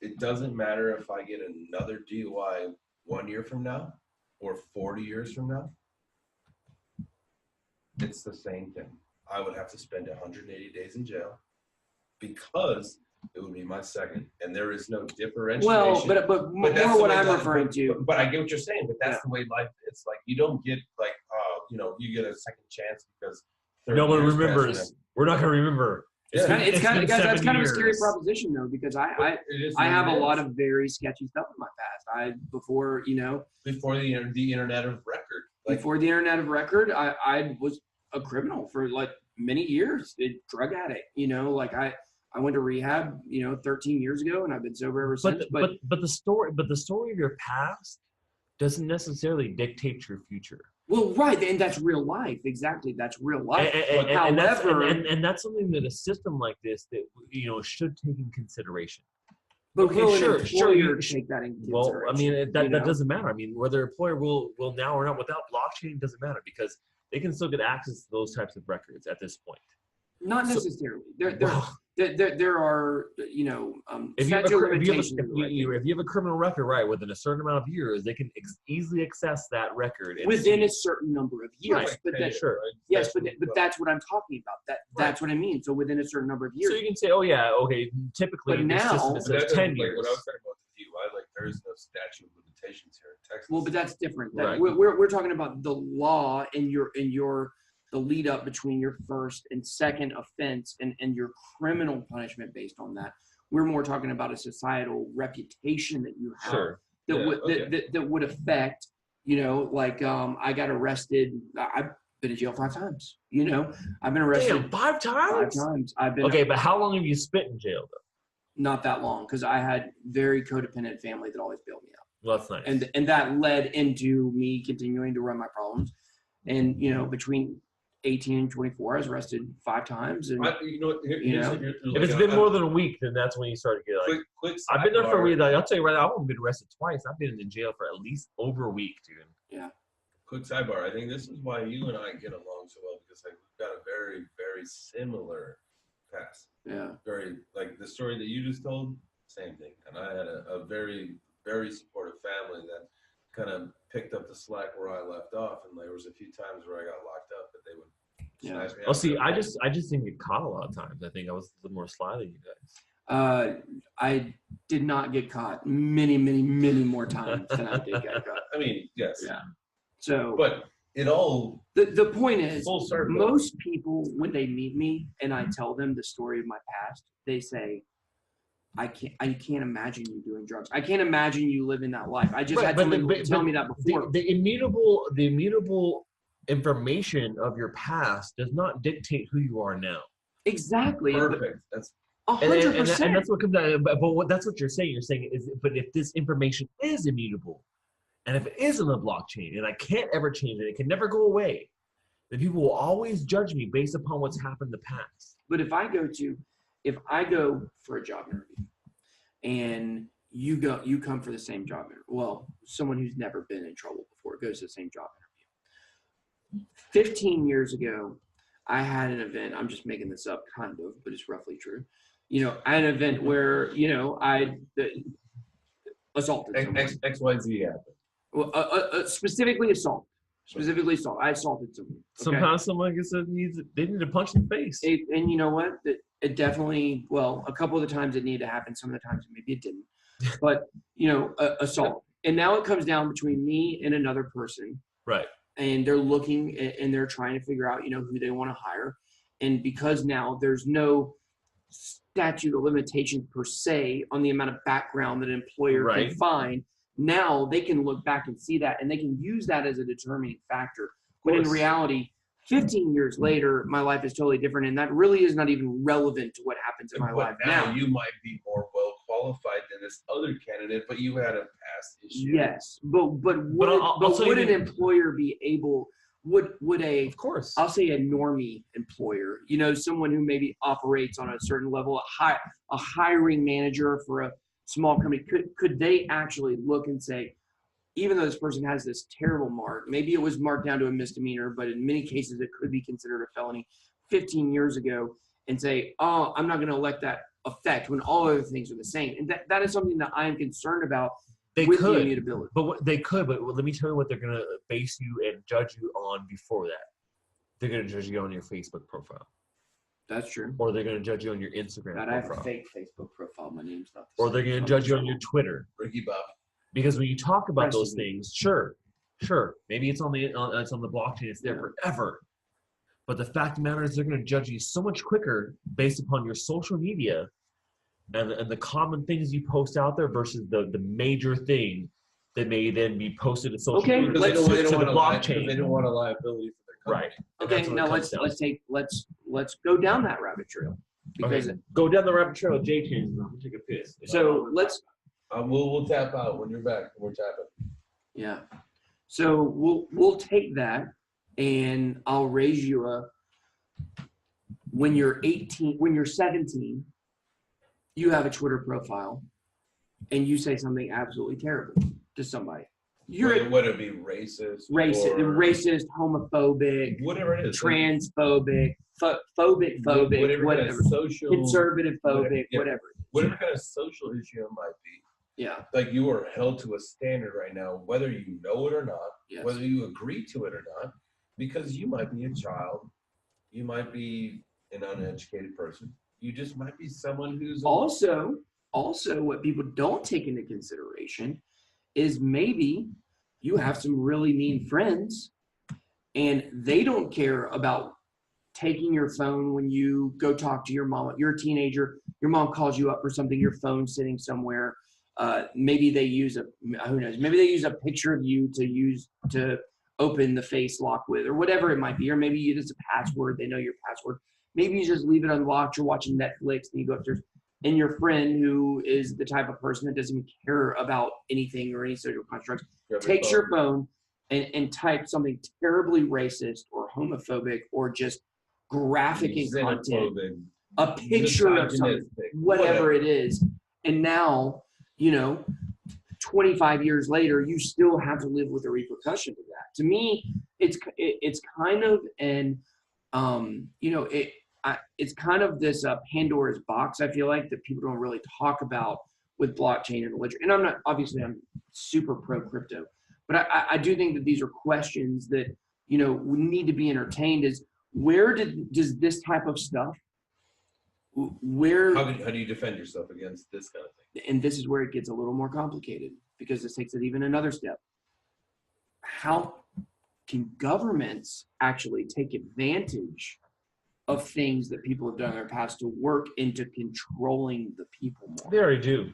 It doesn't matter if I get another DUI 1 year from now or 40 years from now. It's the same thing. I would have to spend 180 days in jail because it would be my second, and there is no differentiation. Well, but more that's the what way I'm life- referring to. But I get what you're saying. But that's the way life is. Like you don't get like, you get a second chance because 30 No one years remembers. passed. We're not gonna remember. It's kind been of guys, that's 7 kind of a scary years. proposition though, because I It is I what have it a lot is. of very sketchy stuff in my past. Before the internet of record. Like, before the internet of record, I was a criminal for like many years, a drug addict. Like I went to rehab, 13 years ago, and I've been sober ever since. But the story of your past doesn't necessarily dictate your future. Well, right, and that's real life. Exactly, that's real life. And However, that's something that a system like this that should take in consideration. but okay, will sure, an sure, employer you- take that into Well, I mean consideration? that doesn't matter. I mean, whether an employer will now or not without blockchain doesn't matter because they can still get access to those types of records at this point. Not So- necessarily. There are If you have statute of limitations. if you have a criminal record, right, within a certain amount of years, they can easily access that record within see- a certain number of years. Right, But that, sure. yes, but that's what I'm talking about. That's what I mean. So within a certain number of years. So you can say, oh yeah, okay. Typically, But in this now- system it But says that 10 doesn't- years. Like what I was talking about with DUI, like there is no statute of limitations here in Texas. Well, but that's different. Right. We're talking about the law and the lead up between your first and second offense and your criminal punishment based on that. We're more talking about a societal reputation that you have Sure. that would affect, I got arrested. I've been in jail 5 times. I've been arrested Damn, 5 times? 5 times. I've been Okay, but how long have you spent in jail though? not that long because I had very codependent family that always bailed me out. Well, that's nice. And that led into me continuing to run my problems. And between 18 and 24, I was arrested 5 times. And if it's been more than a week, then that's when you start to get like. quick I've been there for a sidebar. week. I'll tell you right now, I've only been arrested twice. I've been in jail for at least over a week, dude. Quick sidebar. I think this is why you and I get along so well because we've got a very, very similar past. Yeah. Very like the story that you just told, same thing. And I had a very, very supportive family that kind of picked up the slack where I left off. And there was a few times where I got locked up, but they would snatch me Well, out. see, I just didn't get caught a lot of times. I think I was a little more sly than you guys. I did not get caught many, many, many more times than I did get caught. I mean, yes. Yeah. So, But it all the point is, full circle. most people, when they meet me and I tell them the story of my past, they say, I can't imagine you doing drugs. I can't imagine you living that life. I just had someone tell me that before. The immutable information of your past does not dictate who you are now. Exactly. perfect. That's 100%. And that's what comes out. But that's what you're saying. You're saying is, but if this information is immutable, and if it is in the blockchain, and I can't ever change it, it can never go away, then people will always judge me based upon what's happened in the past. But if I go for a job interview and you come for the same job interview, well, someone who's never been in trouble before goes to the same job interview. 15 years ago, I had an event. I'm just making this up kind of, but it's roughly true. I had an event where, I assaulted someone. XYZ happened. Well, specifically assault. Specifically assault. I assaulted someone. Okay? Sometimes someone they need to punch in the face. And you know what? It definitely, well, a couple of the times it needed to happen. Some of the times maybe it didn't. But, assault. And now it comes down between me and another person. Right. And they're looking and they're trying to figure out, who they want to hire. And because now there's no statute of limitations per se on the amount of background that an employer can find, now they can look back and see that and they can use that as a determining factor. But in reality, 15 years later, my life is totally different. And that really is not even relevant to what happens in my life now. You might be more well qualified than this other candidate, but you had a past issue. Yes. But would an employer be able, would a, Of course. I'll say a normie employer, someone who maybe operates on a certain level, a hiring manager for a small company, could they actually look and say, even though this person has this terrible mark, maybe it was marked down to a misdemeanor, but in many cases it could be considered a felony 15 years ago, and say, oh, I'm not going to let that affect when all other things are the same. And that is something that I am concerned about with the immutability. But let me tell you what they're going to base you and judge you on before that. They're going to judge you on your Facebook profile. That's true. or they're going to judge you on your Instagram God, I have a profile, fake Facebook profile. My name's not the or same. they're going to judge you on your Twitter. Ricky Bob. Because when you talk about those President. things, sure, maybe it's on the blockchain, it's there forever. But the fact of the matter is, they're going to judge you so much quicker based upon your social media and the common things you post out there versus the major thing that may then be posted to social media Because they don't to the want blockchain. they don't want a liability for their company. Right. And Okay, that's what now it comes down to. let's go down that rabbit trail because Okay, go down the rabbit trail of JChains and we'll take a piss. so let's We'll tap out when you're back. We're tapping. yeah. So we'll take that and I'll raise you a when you're 18, when you're 17, you have a Twitter profile and you say something absolutely terrible to somebody. Would it be racist? Racist, homophobic, Whatever it is. transphobic, phobic, whatever. Social, Conservative phobic, whatever. Whatever kind of social issue it might be. Yeah. Like you are held to a standard right now, whether you know it or not, Yes. whether you agree to it or not, because you might be a child, you might be an uneducated person, you just might be someone who's Also, what people don't take into consideration is maybe you have some really mean friends and they don't care about taking your phone when you go talk to your mom. You're a teenager, your mom calls you up for something, your phone's sitting somewhere. Maybe they use who knows, maybe they use a picture of you to open the face lock with or whatever it might be. Or maybe you just a password, they know your password. Maybe you just leave it unlocked, you're watching Netflix and you go upstairs and your friend who is the type of person that doesn't even care about anything or any social constructs takes your phone and types something terribly racist or homophobic or just graphic in content, a picture of something, whatever it is. And now, 25 years later, you still have to live with the repercussions of that. To me, it's kind of it's kind of this Pandora's box, I feel like, that people don't really talk about with blockchain and ledger. And I'm super pro crypto, but I do think that these are questions that, need to be entertained is does this type of stuff, how do you defend yourself against this kind of thing? And this is where it gets a little more complicated because this takes it even another step. How can governments actually take advantage of things that people have done in their past to work into controlling the people more? They already do.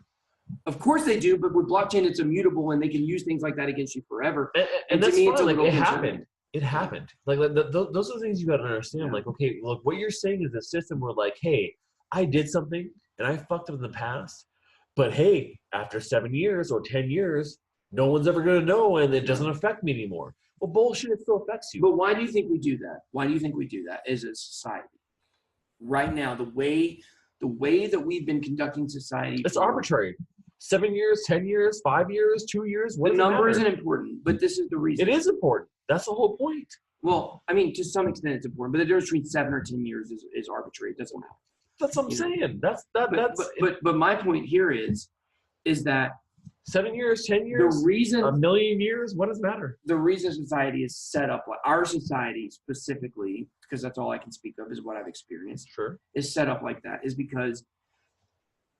Of course they do, but with blockchain, it's immutable and they can use things like that against you forever. And to that's me, fine. it's a Like, little it concerning. happened. It happened. Like those are the things you got to understand. Yeah. Like, okay, look, what you're saying is a system where, like, hey, I did something and I fucked up in the past, but hey, after 7 years or 10 years, no one's ever going to know and it doesn't affect me anymore. Well, bullshit, it still affects you. But why do you think we do that? Why do you think we do that as a society? Right now, the way that we've been conducting society, It's arbitrary. 7 years, 10 years, 5 years, 2 years. What the does it number matter? isn't important, but this is the reason. It is important. That's the whole point. Well, I mean, to some extent it's important, but the difference between 7 or 10 years is arbitrary. It doesn't matter. That's what I'm saying. That's But my point here is that 7 years, 10 years, the reason a million years. What does it matter? the reason society is set up, like our society specifically, because that's all I can speak of is what I've experienced, Sure. is set up like that is because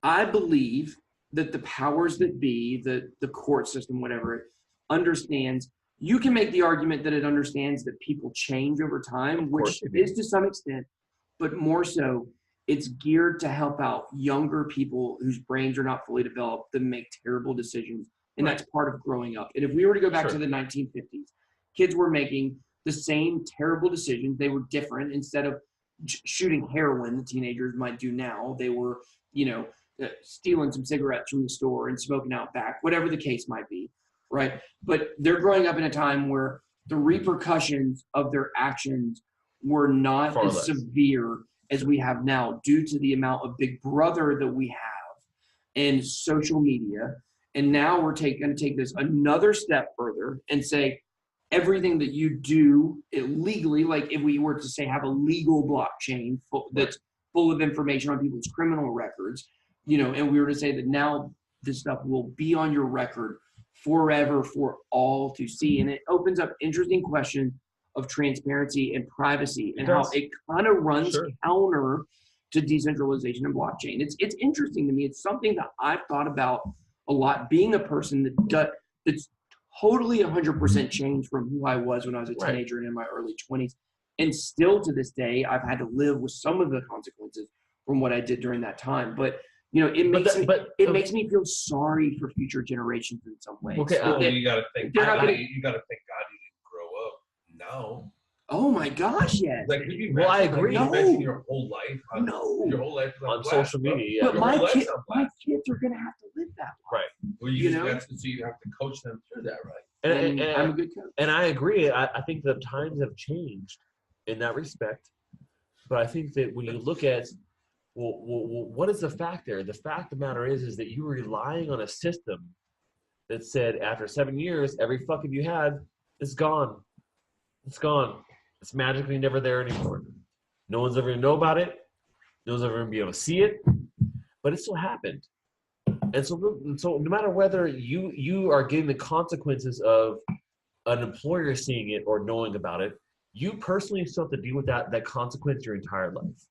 I believe that the powers that be, the court system, whatever, it understands. You can make the argument that it understands that people change over time, which is to some extent, but more so, it's geared to help out younger people whose brains are not fully developed that make terrible decisions. And that's part of growing up. And if we were to go back to the 1950s, kids were making the same terrible decisions. They were different. Instead of shooting heroin, the teenagers might do now, they were, stealing some cigarettes from the store and smoking out back, whatever the case might be, right? But they're growing up in a time where the repercussions of their actions were not as severe as we have now due to the amount of Big Brother that we have and social media. And now we're going to take this another step further and say everything that you do illegally, like if we were to say have a legal blockchain that's full of information on people's criminal records, and we were to say that now this stuff will be on your record forever for all to see. And it opens up interesting questions of transparency and privacy and It how does. it kind of runs Sure. counter to decentralization and blockchain. It's interesting to me. It's something that I've thought about a lot, being a person that's totally 100% changed from who I was when I was a Right. teenager and in my early 20s. And still to this day, I've had to live with some of the consequences from what I did during that time. But it makes me feel sorry for future generations in some ways. Okay, Well, you got to think. they're not gonna- You got to think God didn't grow up now. Oh my gosh, yes. Like, could you Well, I imagine, agree. Like, you imagine your whole life. No. Your whole life is On blast, social bro. media, yeah. But Your my whole life's kids, on my blast. kids are gonna have to live that life. Right. Well, you so know? you have to coach them through that, right? And And I'm a good coach. And I agree. I think the times have changed in that respect. But I think that when you look at, well, what is the fact there? The fact of the matter is that you're relying on a system that said after 7 years, every fucking you had is gone. It's gone. It's magically never there anymore. No one's ever going to know about it. No one's ever going to be able to see it. But it still happened. And so no matter whether you are getting the consequences of an employer seeing it or knowing about it, you personally still have to deal with that consequence your entire life.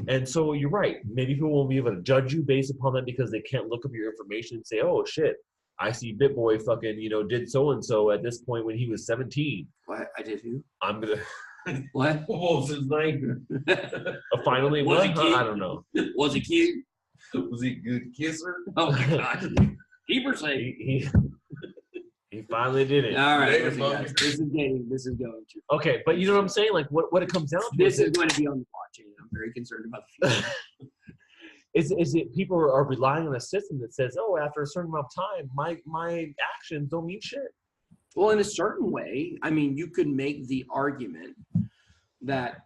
And so you're right. Maybe people won't be able to judge you based upon that because they can't look up your information and say, oh shit, I see BitBoy fucking, did so-and-so at this point when he was 17. What? I did who? I'm going to What? What was his name? finally, Was what? he cute? I don't know. Was it cute? Was he a good kisser? Oh my gosh. Keep her safe. He finally did it. All right, Later, listen, Bubba. guys, this is getting. This is going to. Okay, but you know what I'm saying? Like what it comes down to This is is going to be on the blockchain. I'm very concerned about the future. is it people are relying on a system that says, oh, after a certain amount of time, my actions don't mean shit. Well, in a certain way, I mean, you could make the argument that.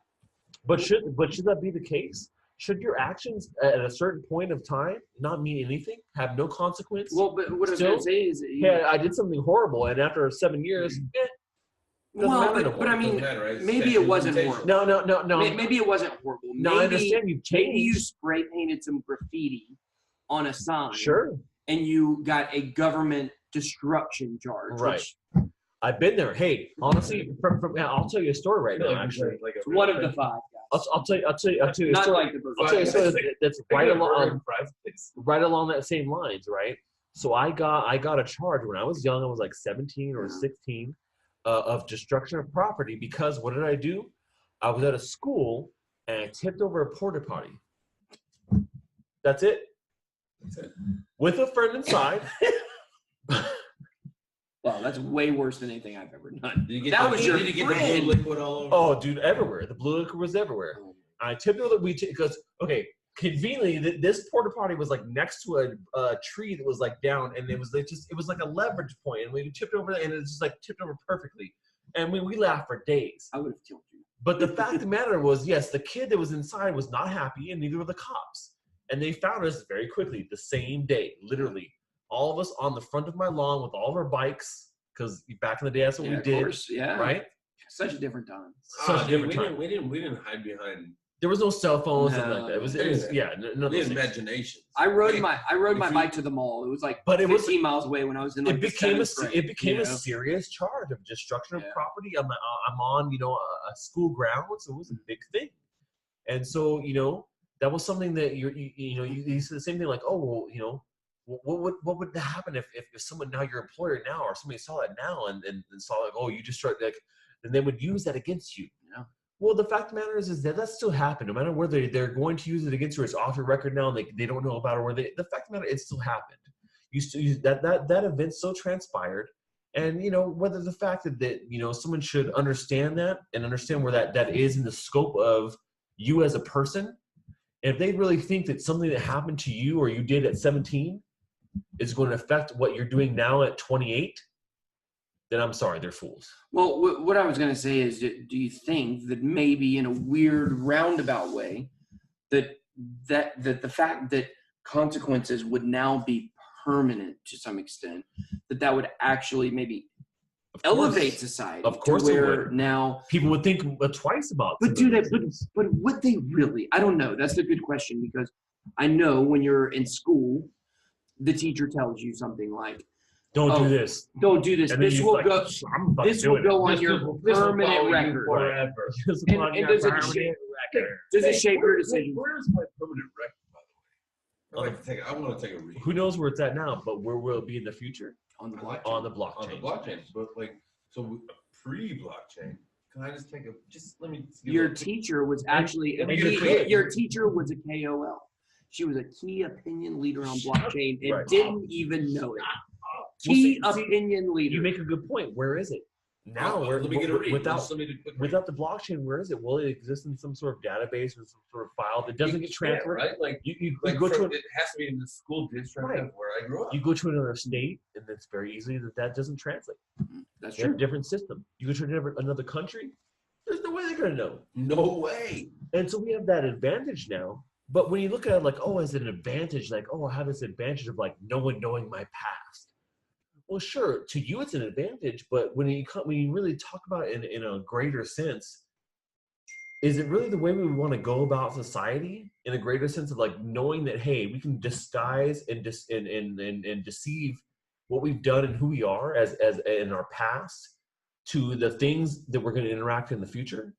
But should that be the case? Should your actions at a certain point of time not mean anything, have no consequence? Well, but what I was going to say is, Yeah, I did something horrible, and after 7 years, doesn't matter no more. but I mean, Doesn't matter, right? maybe it wasn't horrible. No. Maybe it wasn't horrible. No, I understand you've changed. Maybe you spray painted some graffiti on a sign. Sure. And you got a government destruction charge. Right. Which, I've been there. Hey, honestly, I'll tell you a story right now. Actually, it's one of the five guys. I'll tell you a Not story. like the bird. I'll tell you a story that's right along that same lines, right? So I got a charge when I was young. I was like 17 or 16 of destruction of property because what did I do? I was at a school and I tipped over a porta potty. That's it. With a friend inside. Well, that's way worse than anything I've ever done. Did you That was your Did you get the friend. blue liquid all over? Oh, dude, everywhere. The blue liquor was everywhere. I tipped over because conveniently this porta potty was like next to a tree that was like down, and it was like a leverage point, and we tipped over and it just like tipped over perfectly, and we laughed for days. I would have killed you. But the fact of the matter was, yes, the kid that was inside was not happy, and neither were the cops, and they found us very quickly the same day, literally. All of us on the front of my lawn with all of our bikes, because back in the day, that's what we did. Of course, yeah. Right? Such a different time. Such a different time. We didn't hide behind. There was no cell phones, No, something like that. It was yeah, no, We had imagination. I rode my bike to the mall. It was like 15 miles away when I was in like it became a a serious charge of destruction of property. I'm on a school ground, so it was a big thing. And so that was something that you said the same thing like, oh well, what would happen if someone now your employer now or somebody saw that now and saw like, oh, you just tried, like, then they would use that against you. Yeah. Well, the fact of the matter is that still happened. No matter where they're going to use it against you, or it's off your record now, and they don't know about it, or the fact of the matter, it still happened. You still that event still transpired, and whether the fact that someone should understand that and understand where that is in the scope of you as a person. And if they really think that something that happened to you or you did at 17 is going to affect what you're doing now at 28, then I'm sorry, they're fools. Well, what I was going to say is, do you think that maybe in a weird roundabout way that the fact that consequences would now be permanent to some extent, that would actually maybe elevate society? Of course, to where it would. Now people would think twice about. But do that? But would they really? I don't know. That's a good question, because I know when you're in school, the teacher tells you something like, don't do this. Don't do this. And then This you're will like, go. I'm about This to do will it. go on This your will permanent follow you record. forever. This will And- follow and your does it permanent shape- record. Does it shape your decision? Where's my permanent record, by the way? I want to take a read. Who knows where it's at now, but where will it be in the future? On the blockchain. On the blockchain. On the blockchain. But like, so pre-blockchain, can I just let me. Your teacher was actually and your teacher was a KOL. She was a key opinion leader on blockchain and Right. didn't even know it. Well, Key see, opinion leader. You make a good point. Where is it? Now, let me get a read. without Just let me do a quick read. without the blockchain, where is it? Will it exist in some sort of database or some sort of file that doesn't get transferred? right? Like, You like go to it has to be in the school district Right. of where I grew up. you go to another state, and it's very easily that doesn't translate. That's You have a true. different system. You go to another country, there's no way they're gonna know. No way. And so we have that advantage now. But when you look at it like, oh, as an advantage, like, oh, I have this advantage of like no one knowing my past. Well, sure, to you it's an advantage, but when you really talk about it in a greater sense, is it really the way we want to go about society in a greater sense of like knowing that, hey, we can disguise and deceive what we've done and who we are as in our past to the things that we're going to interact in the future?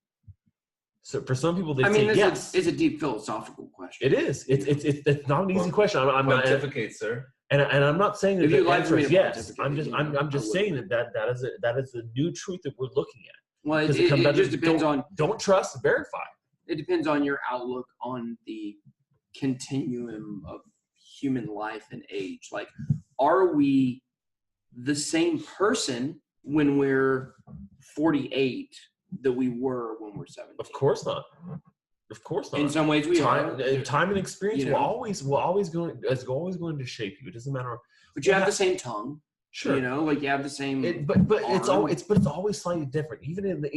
So for some people, they say yes. It's a deep philosophical question. It is. It's not an easy question. I'm not. Pontificate, sir. And I'm not saying that If you'd the like for answer me is to yes. pontificate, I'm just saying that is the new truth that we're looking at. Well, it 'Cause it comes down to just depends on. Don't trust, verify. It depends on your outlook on the continuum of human life and age. Like, are we the same person when we're 48 that we were when we're 17? Of course not. Of course not. In some ways, we are. Time and experience You will know? always going to shape you. It doesn't matter. But you have the same tongue. Sure. You know, like you have the same. But it's arm. always slightly different. Even in the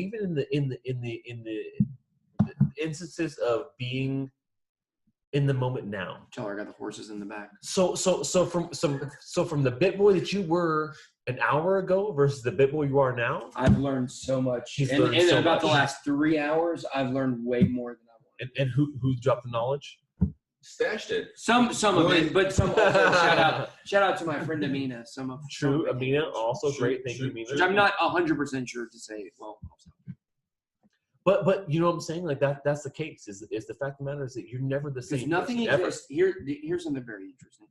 instances of being in the moment now. Tell her I got the horses in the back. So from the BitBoy that you were an hour ago versus the BitBoy you are now. I've learned so much. He's And learned in so about much. the last 3 hours, I've learned way more than I wanted. And who dropped the knowledge? Stashed it. Some of it, but some also shout out to my friend Amina. Some of Amina, also True, great. Thank you, true, Amina. which I'm not 100% sure to say. Well, also. But you know what I'm saying? Like that's the case. Is the fact of the matter is that you're never the Because same. nothing person, ever. exists. Here's something very interesting.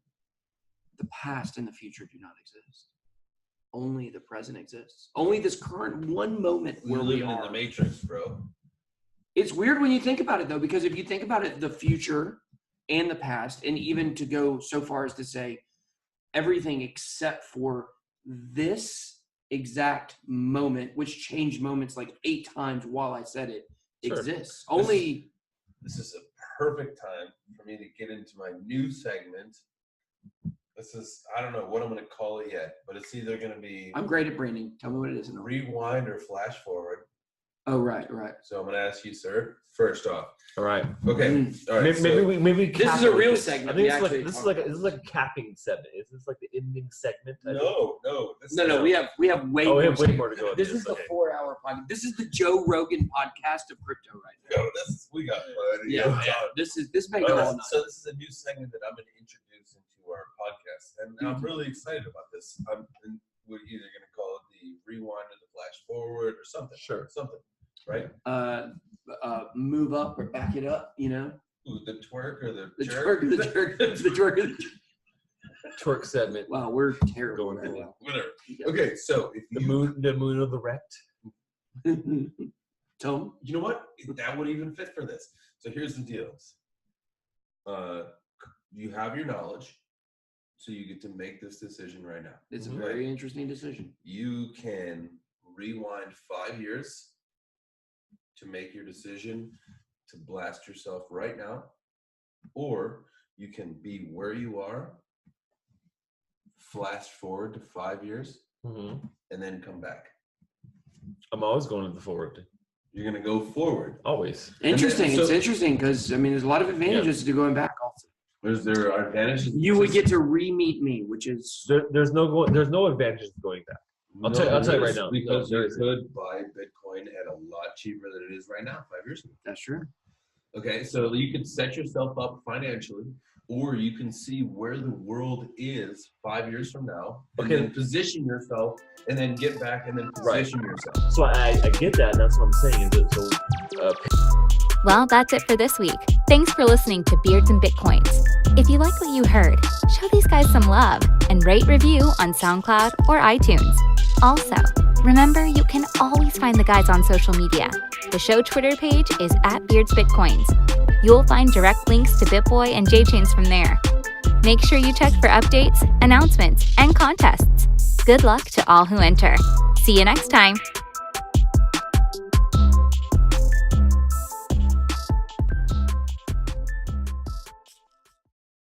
The past and the future do not exist. Only the present exists. Only this current one moment We're where we living in are. the Matrix, bro. It's weird when you think about it, though, because if you think about it, the future and the past, and even to go so far as to say everything except for this exact moment, which changed moments like 8 times while I said it, Sure. exists. Only This is a perfect time for me to get into my new segment. This is, I don't know what I'm going to call it yet, but it's either going to be I'm great at branding. Tell me what it is. rewind or flash forward. Oh, right. So I'm going to ask you, sir, first off. All right. Okay. All right. Maybe This cap is a it real with segment. I think We this is actually like a capping segment. Is this like the ending segment? I think? No. No, we have way Oh, we more. have way more to go. This is the 4-hour podcast. This is the Joe Rogan podcast of crypto right now. Yo, we got plenty Yeah, of time. this may go all night. So this is a new segment that I'm going to introduce into our podcast, and I'm really excited about this. We're either going to call it the rewind or the flash forward or something. Sure. Something, right? Move up or back it up, you know? Ooh, the twerk or the The jerk? twerk, the twerk. Twerk segment. Wow, we're terrible. Going right for Whatever. Okay, so if The you moon of the wrecked. now. Tom? you know what? That would even fit for this. So here's the deal. You have your knowledge, so you get to make this decision right now. It's a Mhm. very interesting decision. You can rewind 5 years to make your decision to blast yourself right now, or you can be where you are, flash forward to 5 years, Mm-hmm. and then come back. I'm always going to the forward. You're going to go forward. Always. Interesting. so- It's interesting because, I mean, there's a lot of advantages to going back also. There are advantages. You would get to re-meet me, which is There's no advantages to going back. I'll tell you right now. Because There you is. could buy Bitcoin at a lot cheaper than it is right now 5 years ago. that's true. Okay, so you could set yourself up financially or you can see where the world is 5 years from now, and Okay. then position yourself, and then get back and then position yourself. So I get that, and that's what I'm saying. Well, that's it for this week. Thanks for listening to Beards and Bitcoins. If you like what you heard, show these guys some love and rate review on SoundCloud or iTunes. Also, remember you can always find the guys on social media. The show Twitter page is @BeardsBitcoins. You'll find direct links to BitBoy and JChains from there. Make sure you check for updates, announcements, and contests. Good luck to all who enter. See you next time.